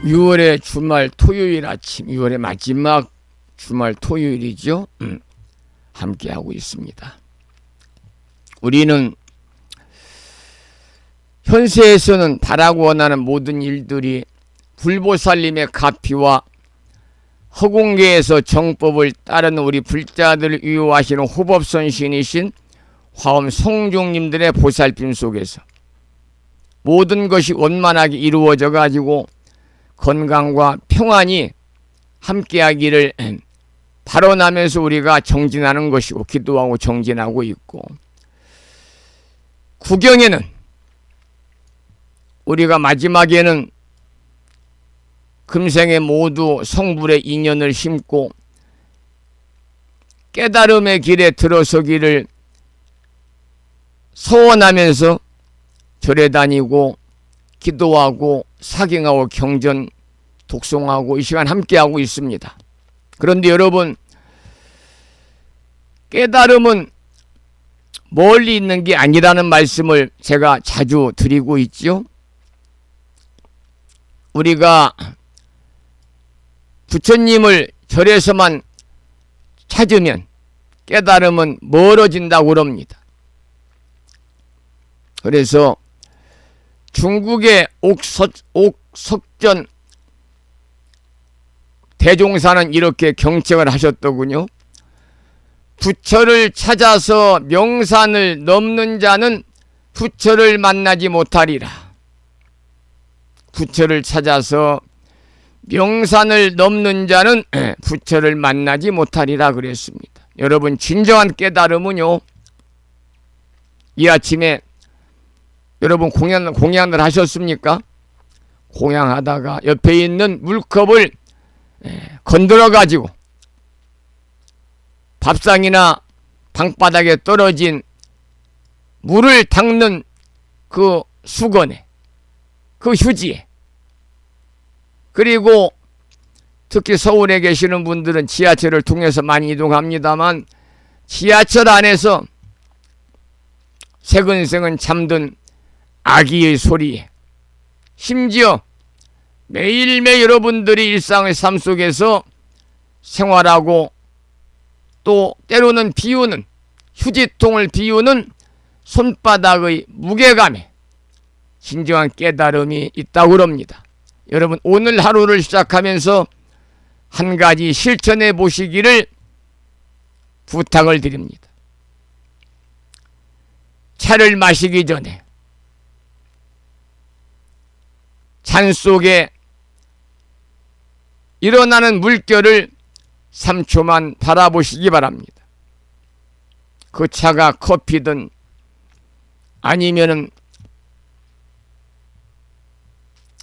(6월의) 주말 토요일 아침, 6월의 마지막 주말 토요일이죠. 함께하고 있습니다. 우리는 현세에서는 바라고 원하는 모든 일들이 불보살님의 가피와 허공계에서 정법을 따르는 우리 불자들을 위호하시는 호법선신이신 화엄 성종님들의 보살핌 속에서 모든 것이 원만하게 이루어져 가지고 건강과 평안이 함께하기를 발언하면서 우리가 정진하는 것이고 기도하고 정진하고 있고, 구경에는 우리가 마지막에는 금생에 모두 성불의 인연을 심고 깨달음의 길에 들어서기를 소원하면서 절에 다니고 기도하고 사경하고 경전 독송하고 이 시간 함께하고 있습니다. 그런데 여러분, 깨달음은 멀리 있는 게 아니라는 말씀을 제가 자주 드리고 있죠. 우리가 부처님을 절에서만 찾으면 깨달음은 멀어진다고 그럽니다. 그래서 중국의 옥석전 대종사는 이렇게 경책을 하셨더군요. 부처를 찾아서 명산을 넘는 자는 부처를 만나지 못하리라. 부처를 찾아서 명산을 넘는 자는 부처를 만나지 못하리라 그랬습니다. 여러분, 진정한 깨달음은요, 이 아침에 여러분 공양을 하셨습니까? 공양하다가 옆에 있는 물컵을 건드려 가지고 밥상이나 방바닥에 떨어진 물을 닦는 그 수건에, 그 휴지에, 그리고 특히 서울에 계시는 분들은 지하철을 통해서 많이 이동합니다만 지하철 안에서 새근새근 잠든 아기의 소리에, 심지어 매일매일 여러분들이 일상의 삶 속에서 생활하고 또 때로는 비우는, 휴지통을 비우는 손바닥의 무게감에 진정한 깨달음이 있다고 합니다. 여러분, 오늘 하루를 시작하면서 한 가지 실천해 보시기를 부탁을 드립니다. 차를 마시기 전에 잔 속에 일어나는 물결을 3초만 바라보시기 바랍니다. 그 차가 커피든 아니면은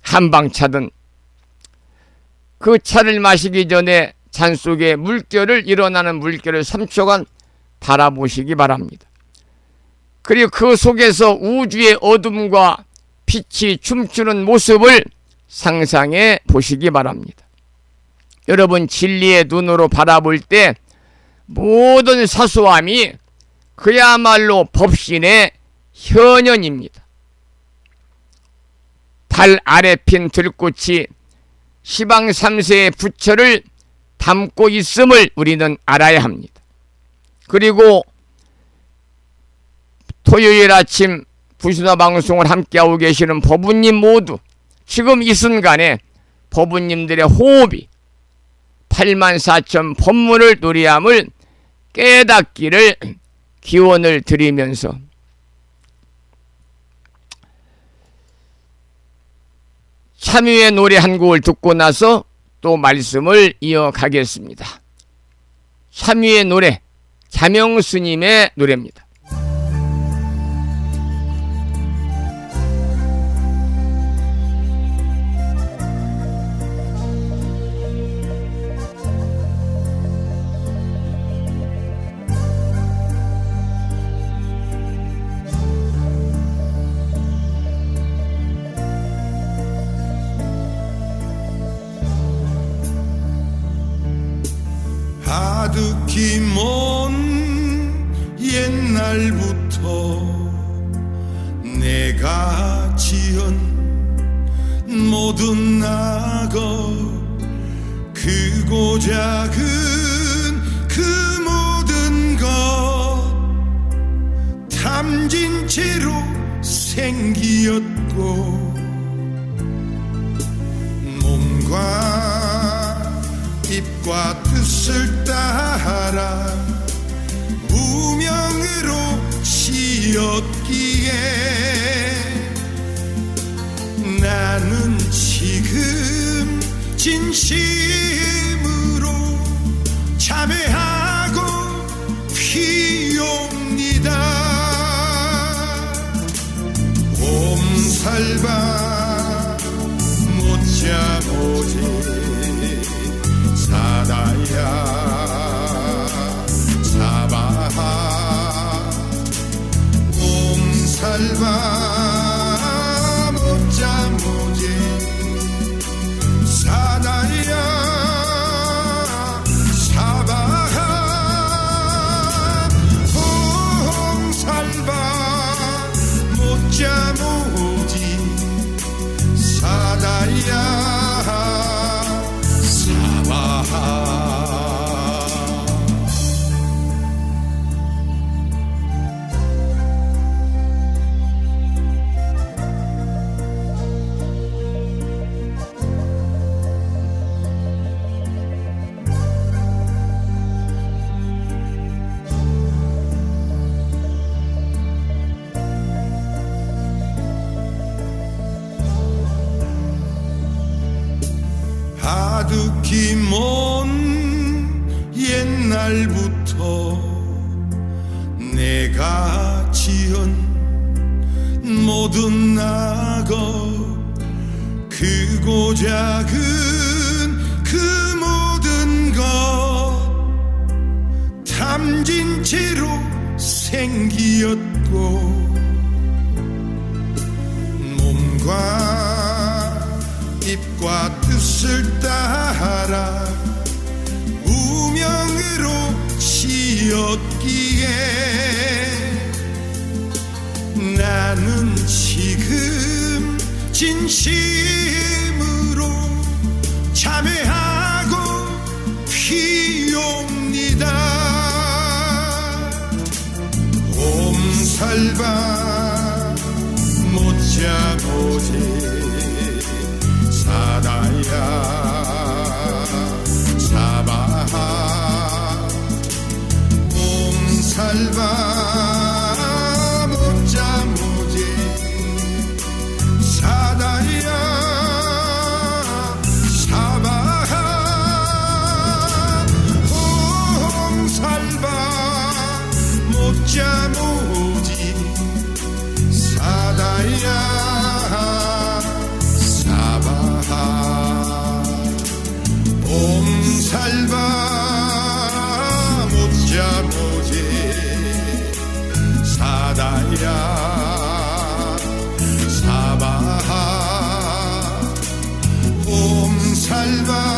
한방차든 그 차를 마시기 전에 잔 속에 일어나는 물결을 3초간 바라보시기 바랍니다. 그리고 그 속에서 우주의 어둠과 빛이 춤추는 모습을 상상해 보시기 바랍니다. 여러분, 진리의 눈으로 바라볼 때 모든 사소함이 그야말로 법신의 현현입니다. 달 아래 핀 들꽃이 시방 3세의 부처를 담고 있음을 우리는 알아야 합니다. 그리고 토요일 아침 부수나 방송을 함께하고 계시는 법우님 모두 지금 이 순간에 법우님들의 호흡이 84,000 법문을 노래함을 깨닫기를 기원을 드리면서 참여의 노래 한 곡을 듣고 나서 또 말씀을 이어가겠습니다. 참여의 노래, 자명스님의 노래입니다. 가득히 먼 옛날부터 내가 지은 모든 낙업 크고 작은 그 모든 것 담진 채로 생기었고 몸과 입과 뜻을 따라 무명으로 지었기에 나는 지금 진심으로 참회하고 피옵니다. 옴살바 못자 모지 사다야 사바하 옴살바 못자 모지 사다야 사바하 옴살바 못자 모지 사다야 가득히 먼 옛날부터 내가 지은 모든 낙업 크고 작은 그 모든 것 담진 채로 생기었고 몸과 입과 뜻을 따라 무명으로 지었기에 나는 지금 진심으로 참회하고 피옵니다. 옴살바 못자 모지 사다야 사바하 옴살바 못자 모지 사다야 사바하 옴살바 못 못자 무지 사다야 사바하 옴살바 못자 무지 사다야 사바하 옴살바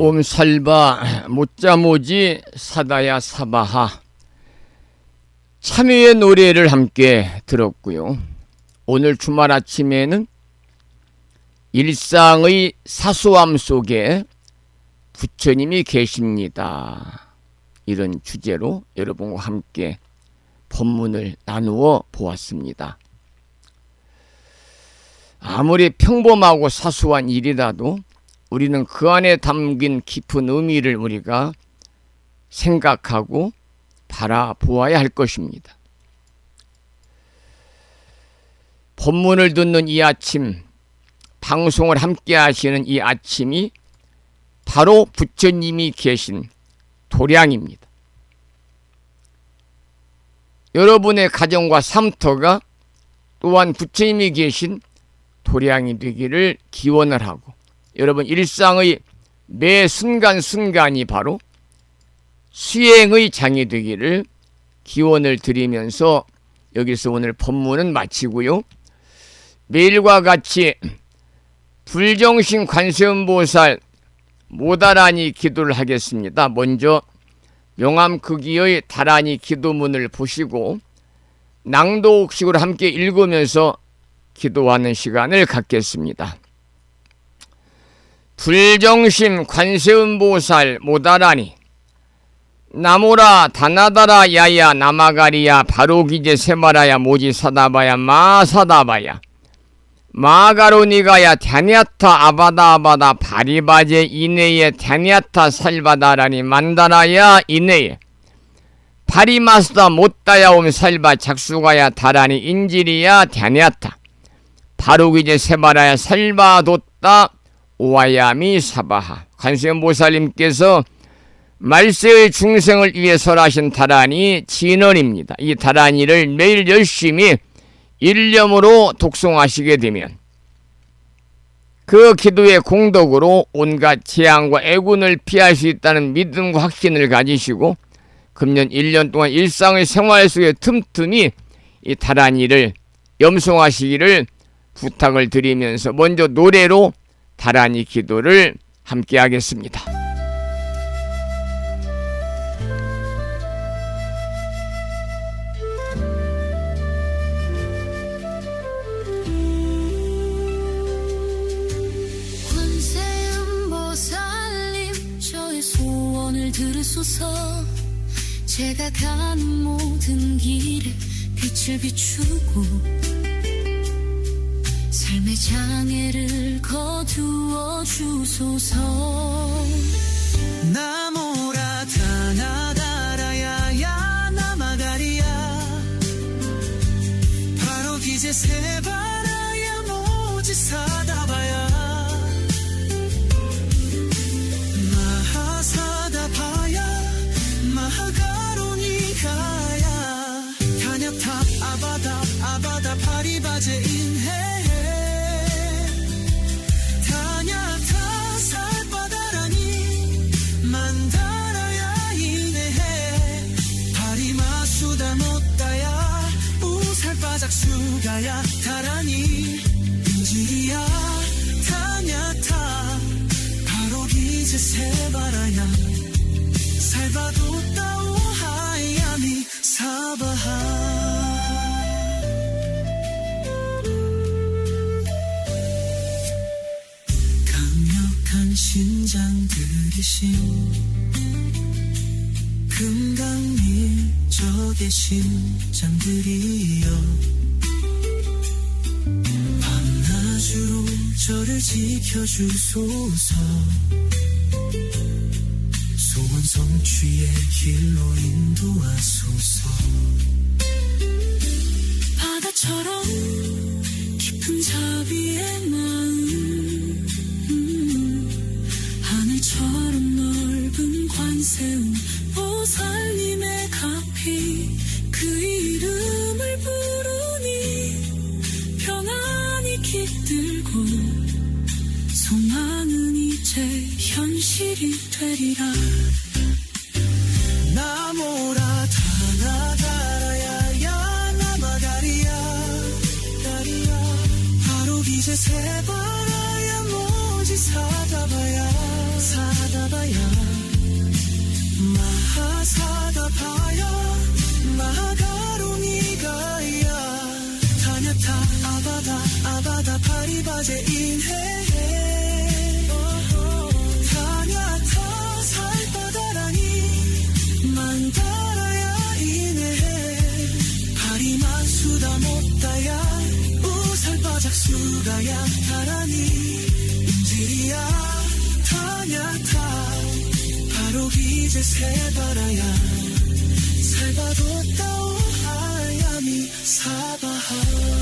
옴살바 못자모지 사다야 사바하 참회의 노래를 함께 들었고요. 오늘 주말 아침에는 일상의 사소함 속에 부처님이 계십니다. 이런 주제로 여러분과 함께 법문을 나누어 보았습니다. 아무리 평범하고 사소한 일이라도 우리는 그 안에 담긴 깊은 의미를 우리가 생각하고 바라보아야 할 것입니다. 법문을 듣는 이 아침, 방송을 함께 하시는 이 아침이 바로 부처님이 계신 도량입니다. 여러분의 가정과 삶터가 또한 부처님이 계신 도량이 되기를 기원을 하고, 여러분 일상의 매 순간순간이 바로 수행의 장이 되기를 기원을 드리면서 여기서 오늘 법문은 마치고요. 매일과 같이 불정신 관세음보살 모다라니 기도를 하겠습니다. 먼저 명암극의의 다라니 기도문을 보시고 낭독식으로 함께 읽으면서 기도하는 시간을 갖겠습니다. 불정심 관세음보살 모다라니 나모라 다나다라 야야 나마가리야 바로기제 세마라야 모지사다바야 마사다바야 마가로니가야 갸냐타 아바다 바리바제 이내에 갸냐타 살바다라니 만다라야 이내에 바리마스다 못다야옴 살바 작수가야 다라니 인지리야 갸냐타 바로기제 세마라야 살바뒀다 오아야미 사바하. 관세음보살님께서 말세의 중생을 위해 설하신 다라니 진언입니다. 이 다라니를 매일 열심히 일념으로 독송하시게 되면 그 기도의 공덕으로 온갖 재앙과 애군을 피할 수 있다는 믿음과 확신을 가지시고 금년 1년 동안 일상의 생활 속에 틈틈이 이 다라니를 염송하시기를 부탁을 드리면서 먼저 노래로 다라니 기도를 함께 하겠습니다. 관세음보살님 저의 소원을 들으소서. 제가 가는 모든 길에 빛을 비추고 삶의 장애를 거두어 주소서. 나모라 다나다라야야 나마가리야 바로 기제 세바라야 모지사다바야 마하사다바야 마하가로니가야 다냐타 아바다 바리바제 인해 작수가야 다라니 인지리야 타냐타 바로 기제 세바라야 살바도따 오하야미 사바하. 강력한 신장들이신 금강민족의 신장들이여 밤낮으로 저를 지켜주소서 소원 성취의 길로 인도하소서 바다처럼 깊은 자비의 마음 하늘처럼 넓은 관세음 보살님의 가피 그 이름을 부르니 평안이 깃들고 소망은 이제 현실이 되리라 나모라 타나다라야 나마다리야 바로 기제 세바라야 모지 사다바야 마하사다바야 마하가로니가야 타냐타 아바다 파리바제 인해 타냐타 살바다라니 만다라야 이네 파리마수다 못다야 우살바작수가야 타라니 인지리야 타냐타 바로 기제 세바라야 살바도따오 하야미 사바하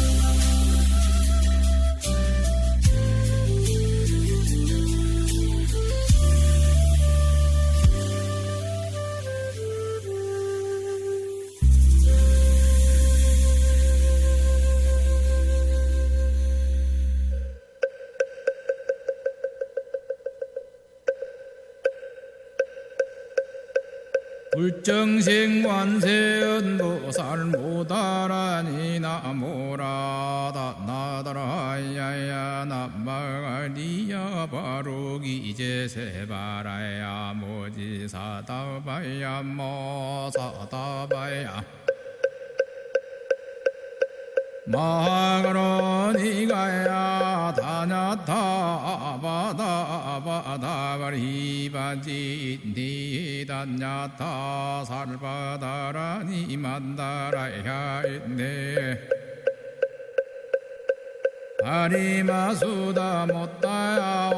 불정식 완세은보살 모다라니 나모라다 나다라야야 나마가리야 바로기제 세바라야 모지사다바야 모사다바야 마하가로니가야 다냐타 바다바다바리바지 니다냐타 살바다라니 만다라야 있네 아리마수다 못다야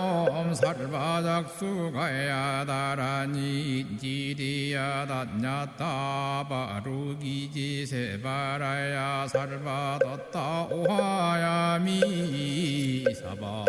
살바작수가야 다라니 지리야 다냐타 바루기지 세바라야 살바뒀다 오하야미 사바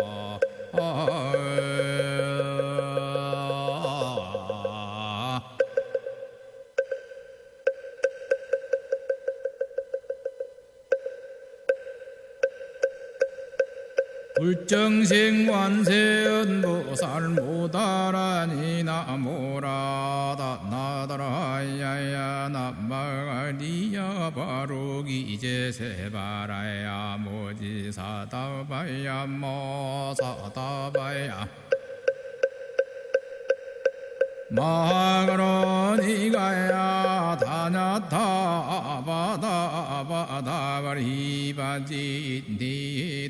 불정식 완세은보살 모다라니 나모라다 나다라야야 나마가리야 바로기제 세바라야 모지사다바야 모사다바야 마하가로니가야 다냐타 바다바다바리바지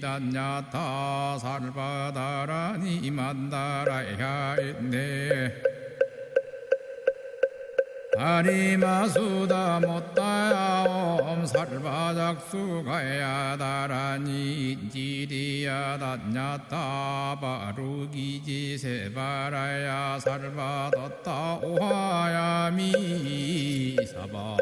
니다냐타 살바다라니 만다라야 있네 아리마수다 못다야 살바작수가야 다라니 지리야 다냐타 바루기지 세바라야 살바뒀다 오하야미 사바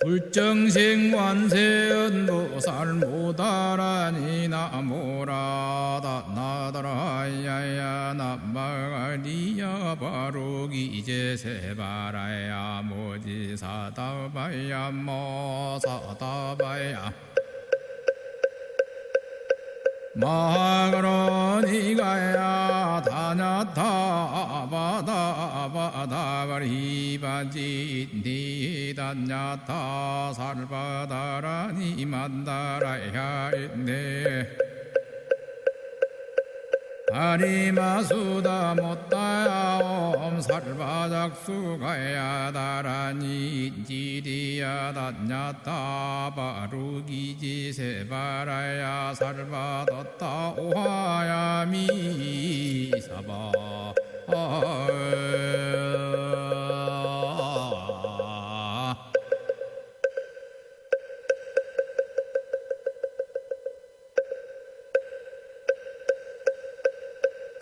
불정식 완세은보살 모다라니 나모라다 나다라야야 나마가리야 바로기제 세바라야 모지사다바야 모사다바야 마하가로니가야 다냐타 바다바다바리바지 니다냐타 살바다라니 만다라야 있네 다리마수다 못다야 엄살바작수가야 다라니 지리야 단냐다 바루기지 세바라야 살바뒀다 오하야 미사바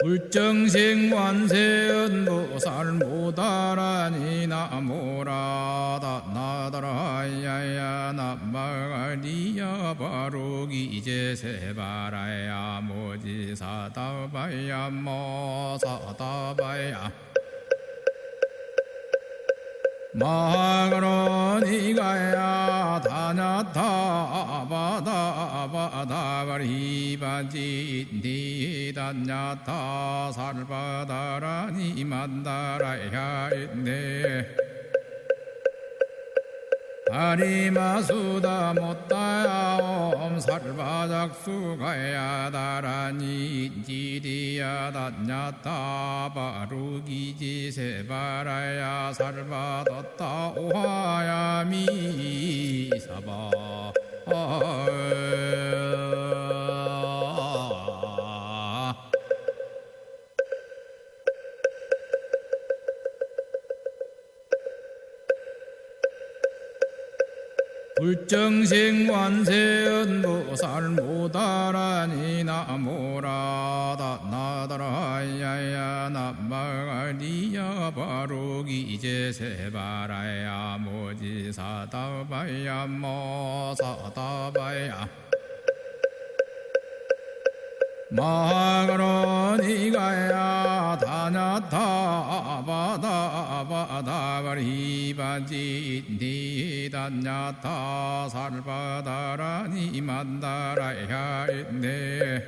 불정생완세언보살 모다라니 나모라다 나다라야야 남마가리야 바로기제 세바라야 모지사다바야 모사다바야 마그로니가야 다냐타바다바다바리바지 니단냐타 살바다라니 만다라야 있네 다리마수다 못다야 엄살바작수가야 다라니 지리야 단냐타 바루기지 세바라야 살바뒀다 오하야 미사바 불정생완세언보살 모다라니 나모라다 나다라야야 남마가리야 바로기제 세바라야 모지사다바야 모사다바야 마그로니가야 다냐타바다바다바리바지 니단냐타 살바다라니 만다라야 있네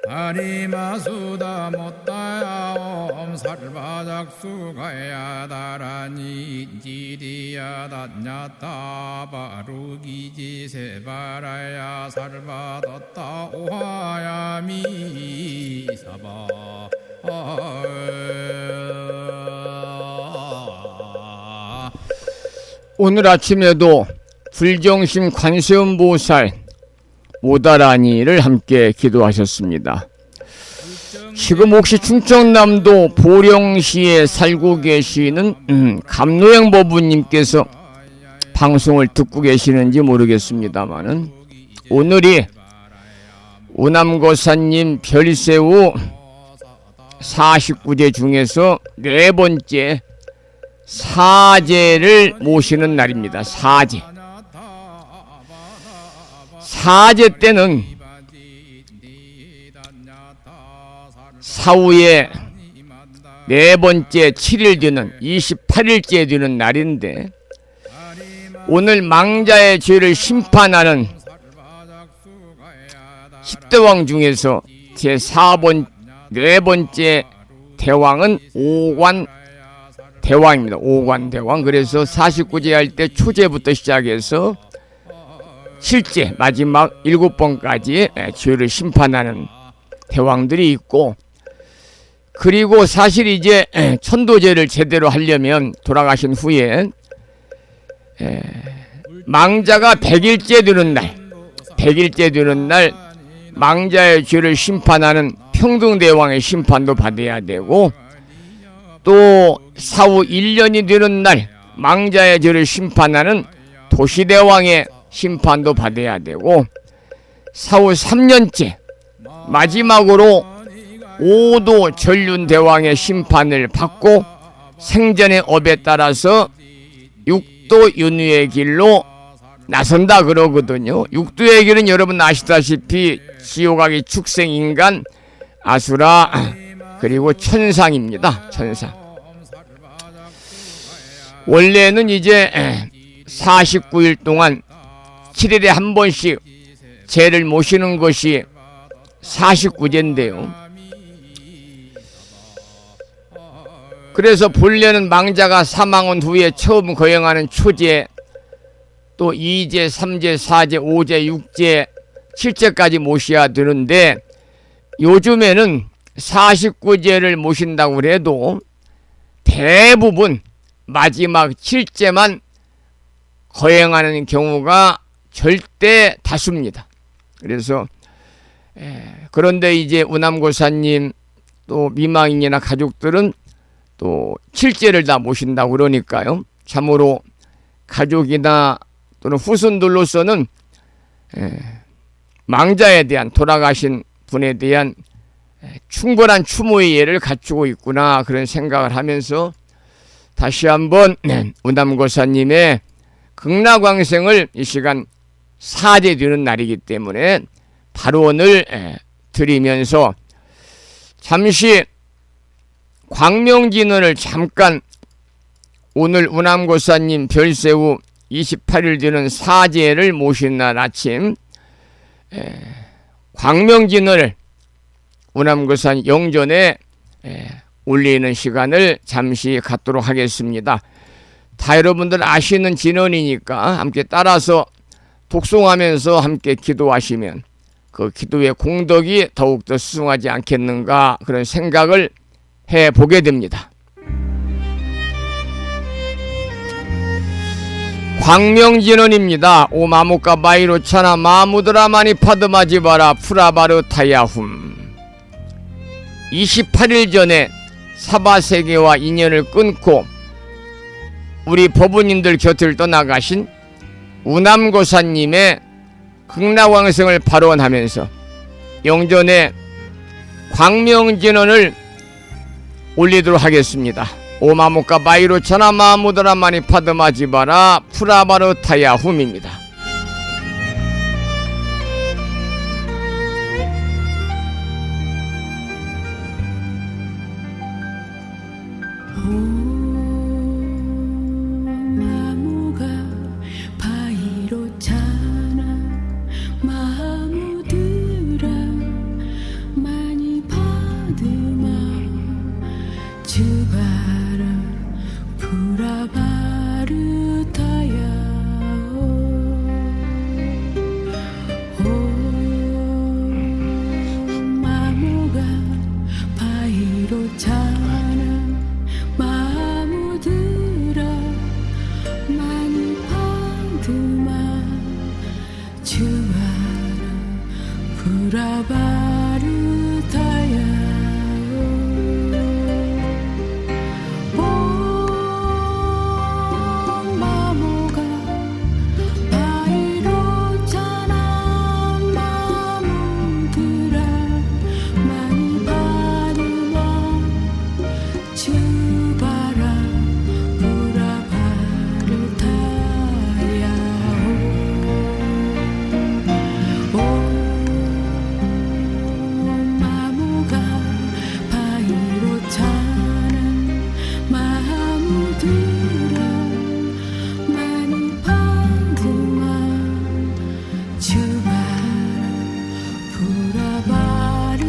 다리마수다 못다야 엄살바작수가야 다라니 지리야 단냐타 바루기지 세바라야 살바뒀다 오하야 미사바 오늘 아침에도 불정신 관세음보살 모다라니를 함께 기도하셨습니다. 지금 혹시 충청남도 보령시에 살고 계시는 감노영 법부님께서 방송을 듣고 계시는지 모르겠습니다만은 오늘이 오남거사님 별세후 49제 중에서 네 번째 사제를 모시는 날입니다. 사제 때는 사후에 네 번째 7일 되는 28일째 되는 날인데 오늘 망자의 죄를 심판하는 10대왕 중에서 제4번 네 번째 대왕은 오관대왕입니다. 오관대왕. 그래서 49제 할 때 초제부터 시작해서 실제 마지막 7번까지 죄를 심판하는 대왕들이 있고, 그리고 사실 이제 천도제를 제대로 하려면 돌아가신 후에 망자가 100일째 되는 날 망자의 죄를 심판하는 평등대왕의 심판도 받아야 되고, 또 사후 1년이 되는 날 망자의 죄를 심판하는 도시대왕의 심판도 받아야 되고, 사후 3년째 마지막으로 오도 전륜대왕의 심판을 받고 생전의 업에 따라서 육도 윤회의 길로 나선다 그러거든요. 육도의 길은 여러분 아시다시피 지옥아기 축생인간 아수라 그리고 천상입니다. 천상. 원래는 이제 49일 동안 7일에 한 번씩 제를 모시는 것이 49제인데요. 그래서 본래는 망자가 사망한 후에 처음 거행하는 초제, 또 2제, 3제, 4제, 5제, 6제, 7제까지 모셔야 되는데 요즘에는 49제를 모신다고 해도 대부분 마지막 7제만 거행하는 경우가 절대 다수입니다. 그래서 그런데 이제 우남고사님 또 미망인이나 가족들은 또 7제를 다 모신다고 그러니까요. 참으로 가족이나 또는 후손들로서는 망자에 대한, 돌아가신 분에 대한 충분한 추모의 예를 갖추고 있구나, 그런 생각을 하면서 다시 한번 우남고사님의 극락왕생을 이 시간 사죄드리는 날이기 때문에 발언을 드리면서 잠시 광명진언을 잠깐, 오늘 우남고사님 별세후 28일 되는 사제를 모신 날 아침 광명진언을 우남고사님 영전에 올리는 시간을 잠시 갖도록 하겠습니다. 다 여러분들 아시는 진언이니까 함께 따라서 독송하면서 함께 기도하시면 그 기도의 공덕이 더욱더 수승하지 않겠는가, 그런 생각을 해보게 됩니다. 광명진언입니다. 오마무카 마이로차나 마무드라 마니 파드마지바라 프라바르 타야훔. 28일 전에 사바세계와 인연을 끊고 우리 법부님들 곁을 떠나가신 우남고사님의 극락왕생을 발언하면서 영전에 광명진언을 올리도록 하겠습니다. 오마무카 마이로차나 마무드라 마니 파드마지바라 프라바르 타야훔입니다. 마무가 바이로차나 마무드라 많이 받으마 주바라 프라바르타야 마무가 바이로차나 마무드라 많이 받으마 주바라 프라바르타야 마무가 바이로차나 마무드라 많이 받으마 주바라 마무가 바이로차나 마무드라 많이 받으마 주바라 프라바르타야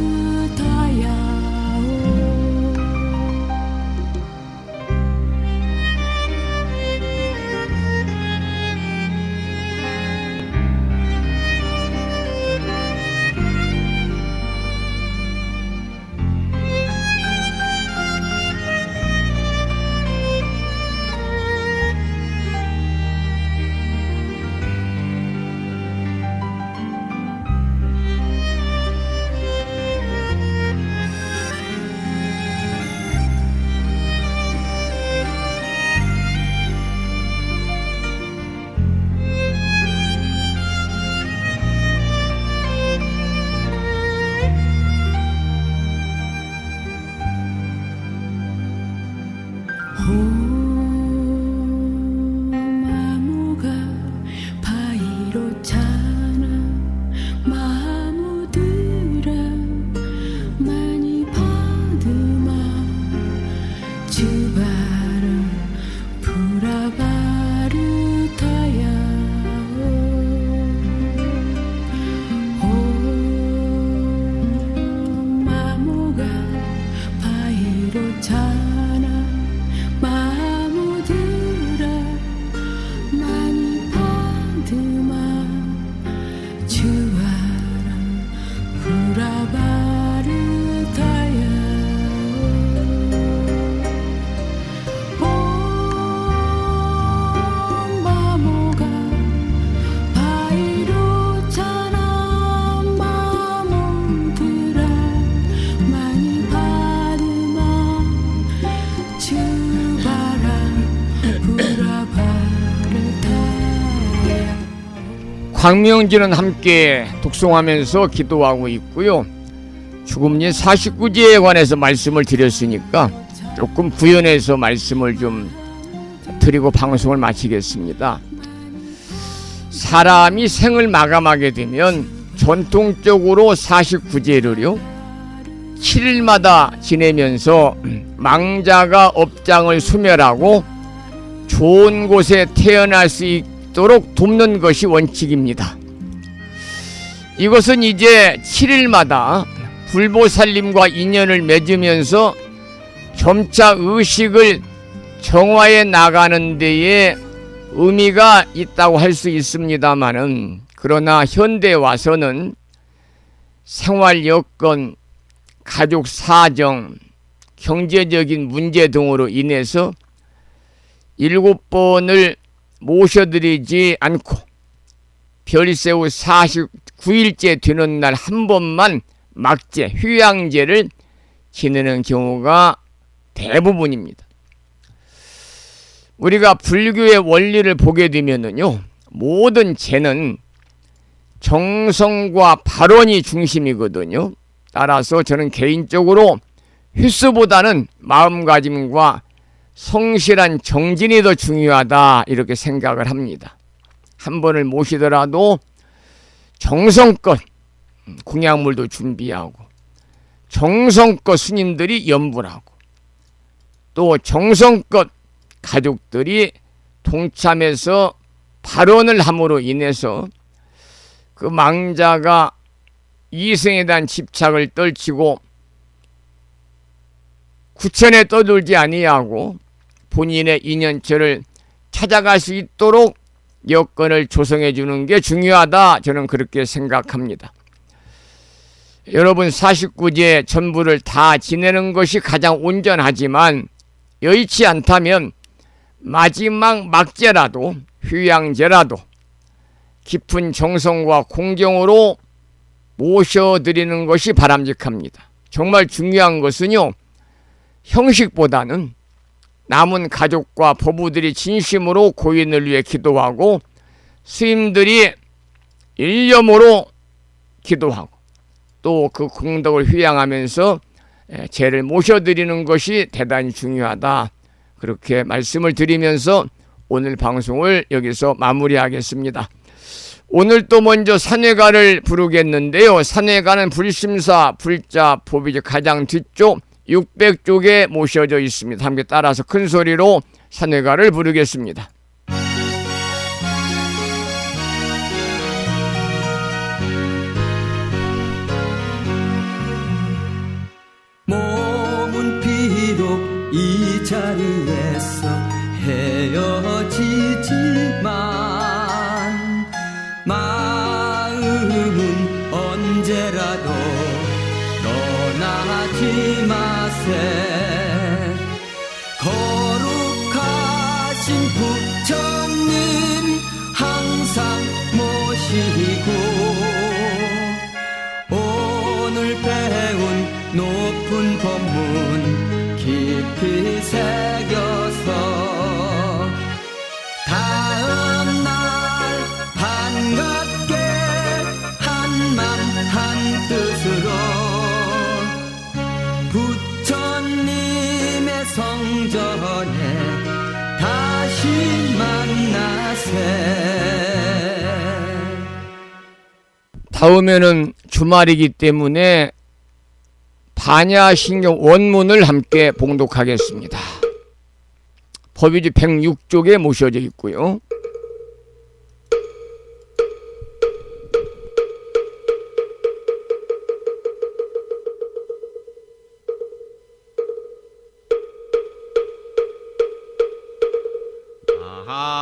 마무가 바이로차나 마무드라 많이 받으마 주바라 프라바르타야 마무가 바이로차나 마무드라 많이 받으마 주와라 프라바르 광명지는 함께 독송하면서 기도하고 있고요. 죽음리 49제에 관해서 말씀을 드렸으니까 조금 부연해서 말씀을 좀 드리고 방송을 마치겠습니다. 사람이 생을 마감하게 되면 전통적으로 49제를요 7일마다 지내면서 망자가 업장을 소멸하고 좋은 곳에 태어날 수 있도록 돕는 것이 원칙입니다. 이것은 이제 7일마다 불보살님과 인연을 맺으면서 점차 의식을 정화해 나가는 데에 의미가 있다고 할 수 있습니다마는, 그러나 현대에 와서는 생활 여건, 가족 사정, 경제적인 문제 등으로 인해서 7번을 모셔드리지 않고 별세후 49일째 되는 날 한 번만 막제, 휴양제를 지내는 경우가 대부분입니다. 우리가 불교의 원리를 보게 되면은요, 모든 죄는 정성과 발언이 중심이거든요. 따라서 저는 개인적으로 휘수보다는 마음가짐과 성실한 정진이 더 중요하다, 이렇게 생각을 합니다. 한 번을 모시더라도 정성껏 공양물도 준비하고, 정성껏 스님들이 염불하고, 또 정성껏 가족들이 동참해서 발언을 함으로 인해서 그 망자가 이생에 대한 집착을 떨치고 구천에 떠돌지 아니하고 본인의 인연처를 찾아갈 수 있도록 여건을 조성해 주는 게 중요하다, 저는 그렇게 생각합니다. 여러분, 49제 전부를 다 지내는 것이 가장 온전하지만 여의치 않다면 마지막 막제라도, 휴양제라도 깊은 정성과 공경으로 모셔드리는 것이 바람직합니다. 정말 중요한 것은요, 형식보다는 남은 가족과 법우들이 진심으로 고인을 위해 기도하고 스님들이 일념으로 기도하고 또 그功德을 휴양하면서 제를 모셔드리는 것이 대단히 중요하다, 그렇게 말씀을 드리면서 오늘 방송을 여기서 마무리하겠습니다. 오늘 또 먼저 산회가를 부르겠는데요. 산회가는 불심사, 불자, 보비지 가장 뒤쪽 600쪽에 모셔져 있습니다. 함께 따라서 큰 소리로 산회가를 부르겠습니다. 몸은 비록 이 자리에서 헤어지지만 마음은 언제라도 떠나지 마세. 거룩하신 부처님 항상 모시고 오늘 배운 높은 법문 깊이 새겨서 다음날 반갑게 한맘 한뜻으로 부처님의 성전에 다시 만나세. 다음에는 주말이기 때문에 반야신경 원문을 함께 봉독하겠습니다. 법위지 106쪽에 모셔져 있고요.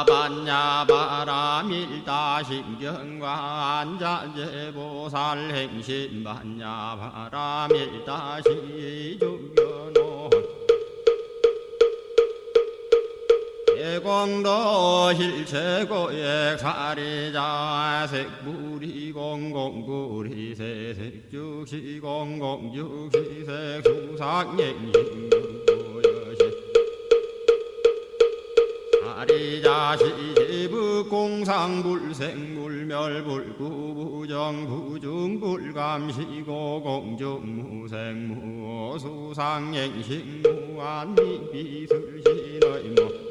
반야바라밀다신경과 안자제보살 행신 반야바라밀다시주견호 대공도 힐체고액 사리자 색불이 공공불이 세색죽시 공공죽시 색수상행신 보여신 사리 자리자시 제북공상불생물멸불구부정 부중불감시고 공정무생무수상행식무안미비술신의무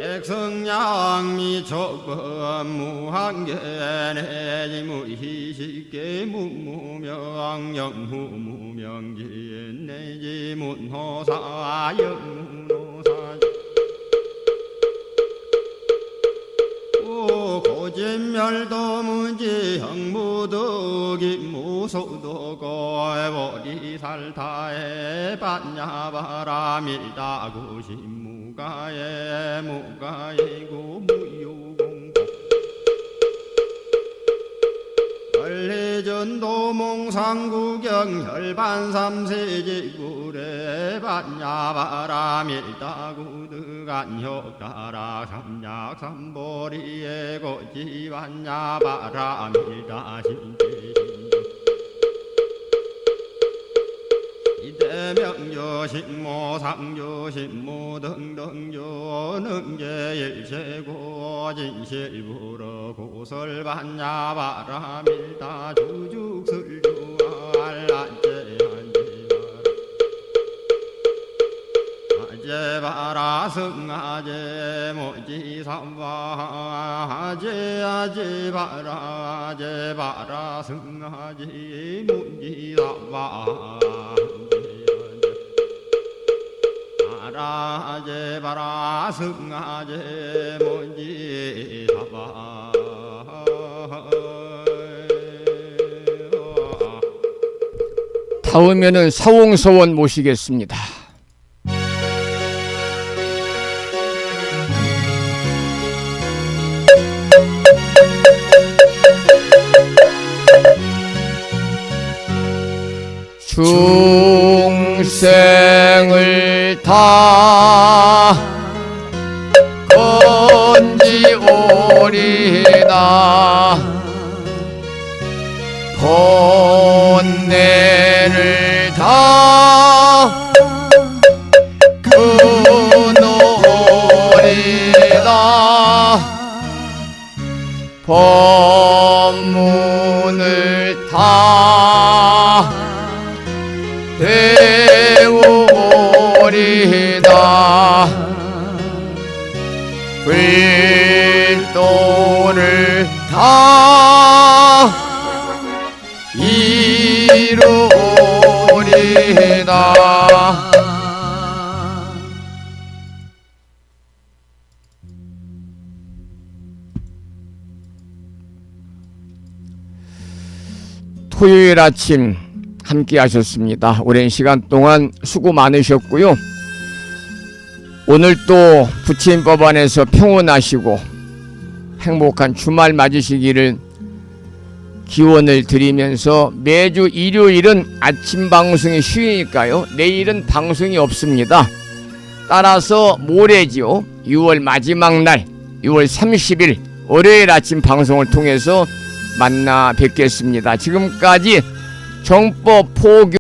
백성양미 촉법 무한계내지 무희식계 무무명 영무무명진 내지 문호사 영문호사 고진멸도 문지 형무득이 무소도고해보리살타에 반야바라밀다구신무가에 무가이고 무유공고 권리전도몽상구경 혈반삼세지구래 반야바라밀다구득안효가라 삼약삼보리에 고지반야바라밀다신제신조 이대명조신모상조신모 등등조 능제일체고 진실부러 고설반야바라밀다 주죽설주알란제한제바라 승아제 모지삼바 아제아제바라 제바라 승아제 모지삼바 아라제바라 승아제 모지삼바 다음에는 사홍서원 모시겠습니다. 중생을 다 건지오리다 번뇌를 다 끊어오리다 법문을 다 배우오리다 불도를 다 이루오리다. 토요일 아침 함께 하셨습니다. 오랜 시간 동안 수고 많으셨고요. 오늘 또 부처님법안에서 평온하시고 행복한 주말 맞으시기를 기원을 드리면서 매주 일요일은 아침 방송이 쉬니까요. 내일은 방송이 없습니다. 따라서 모레지요. 6월 마지막 날 6월 30일 월요일 아침 방송을 통해서 만나 뵙겠습니다. 지금까지 정법 포교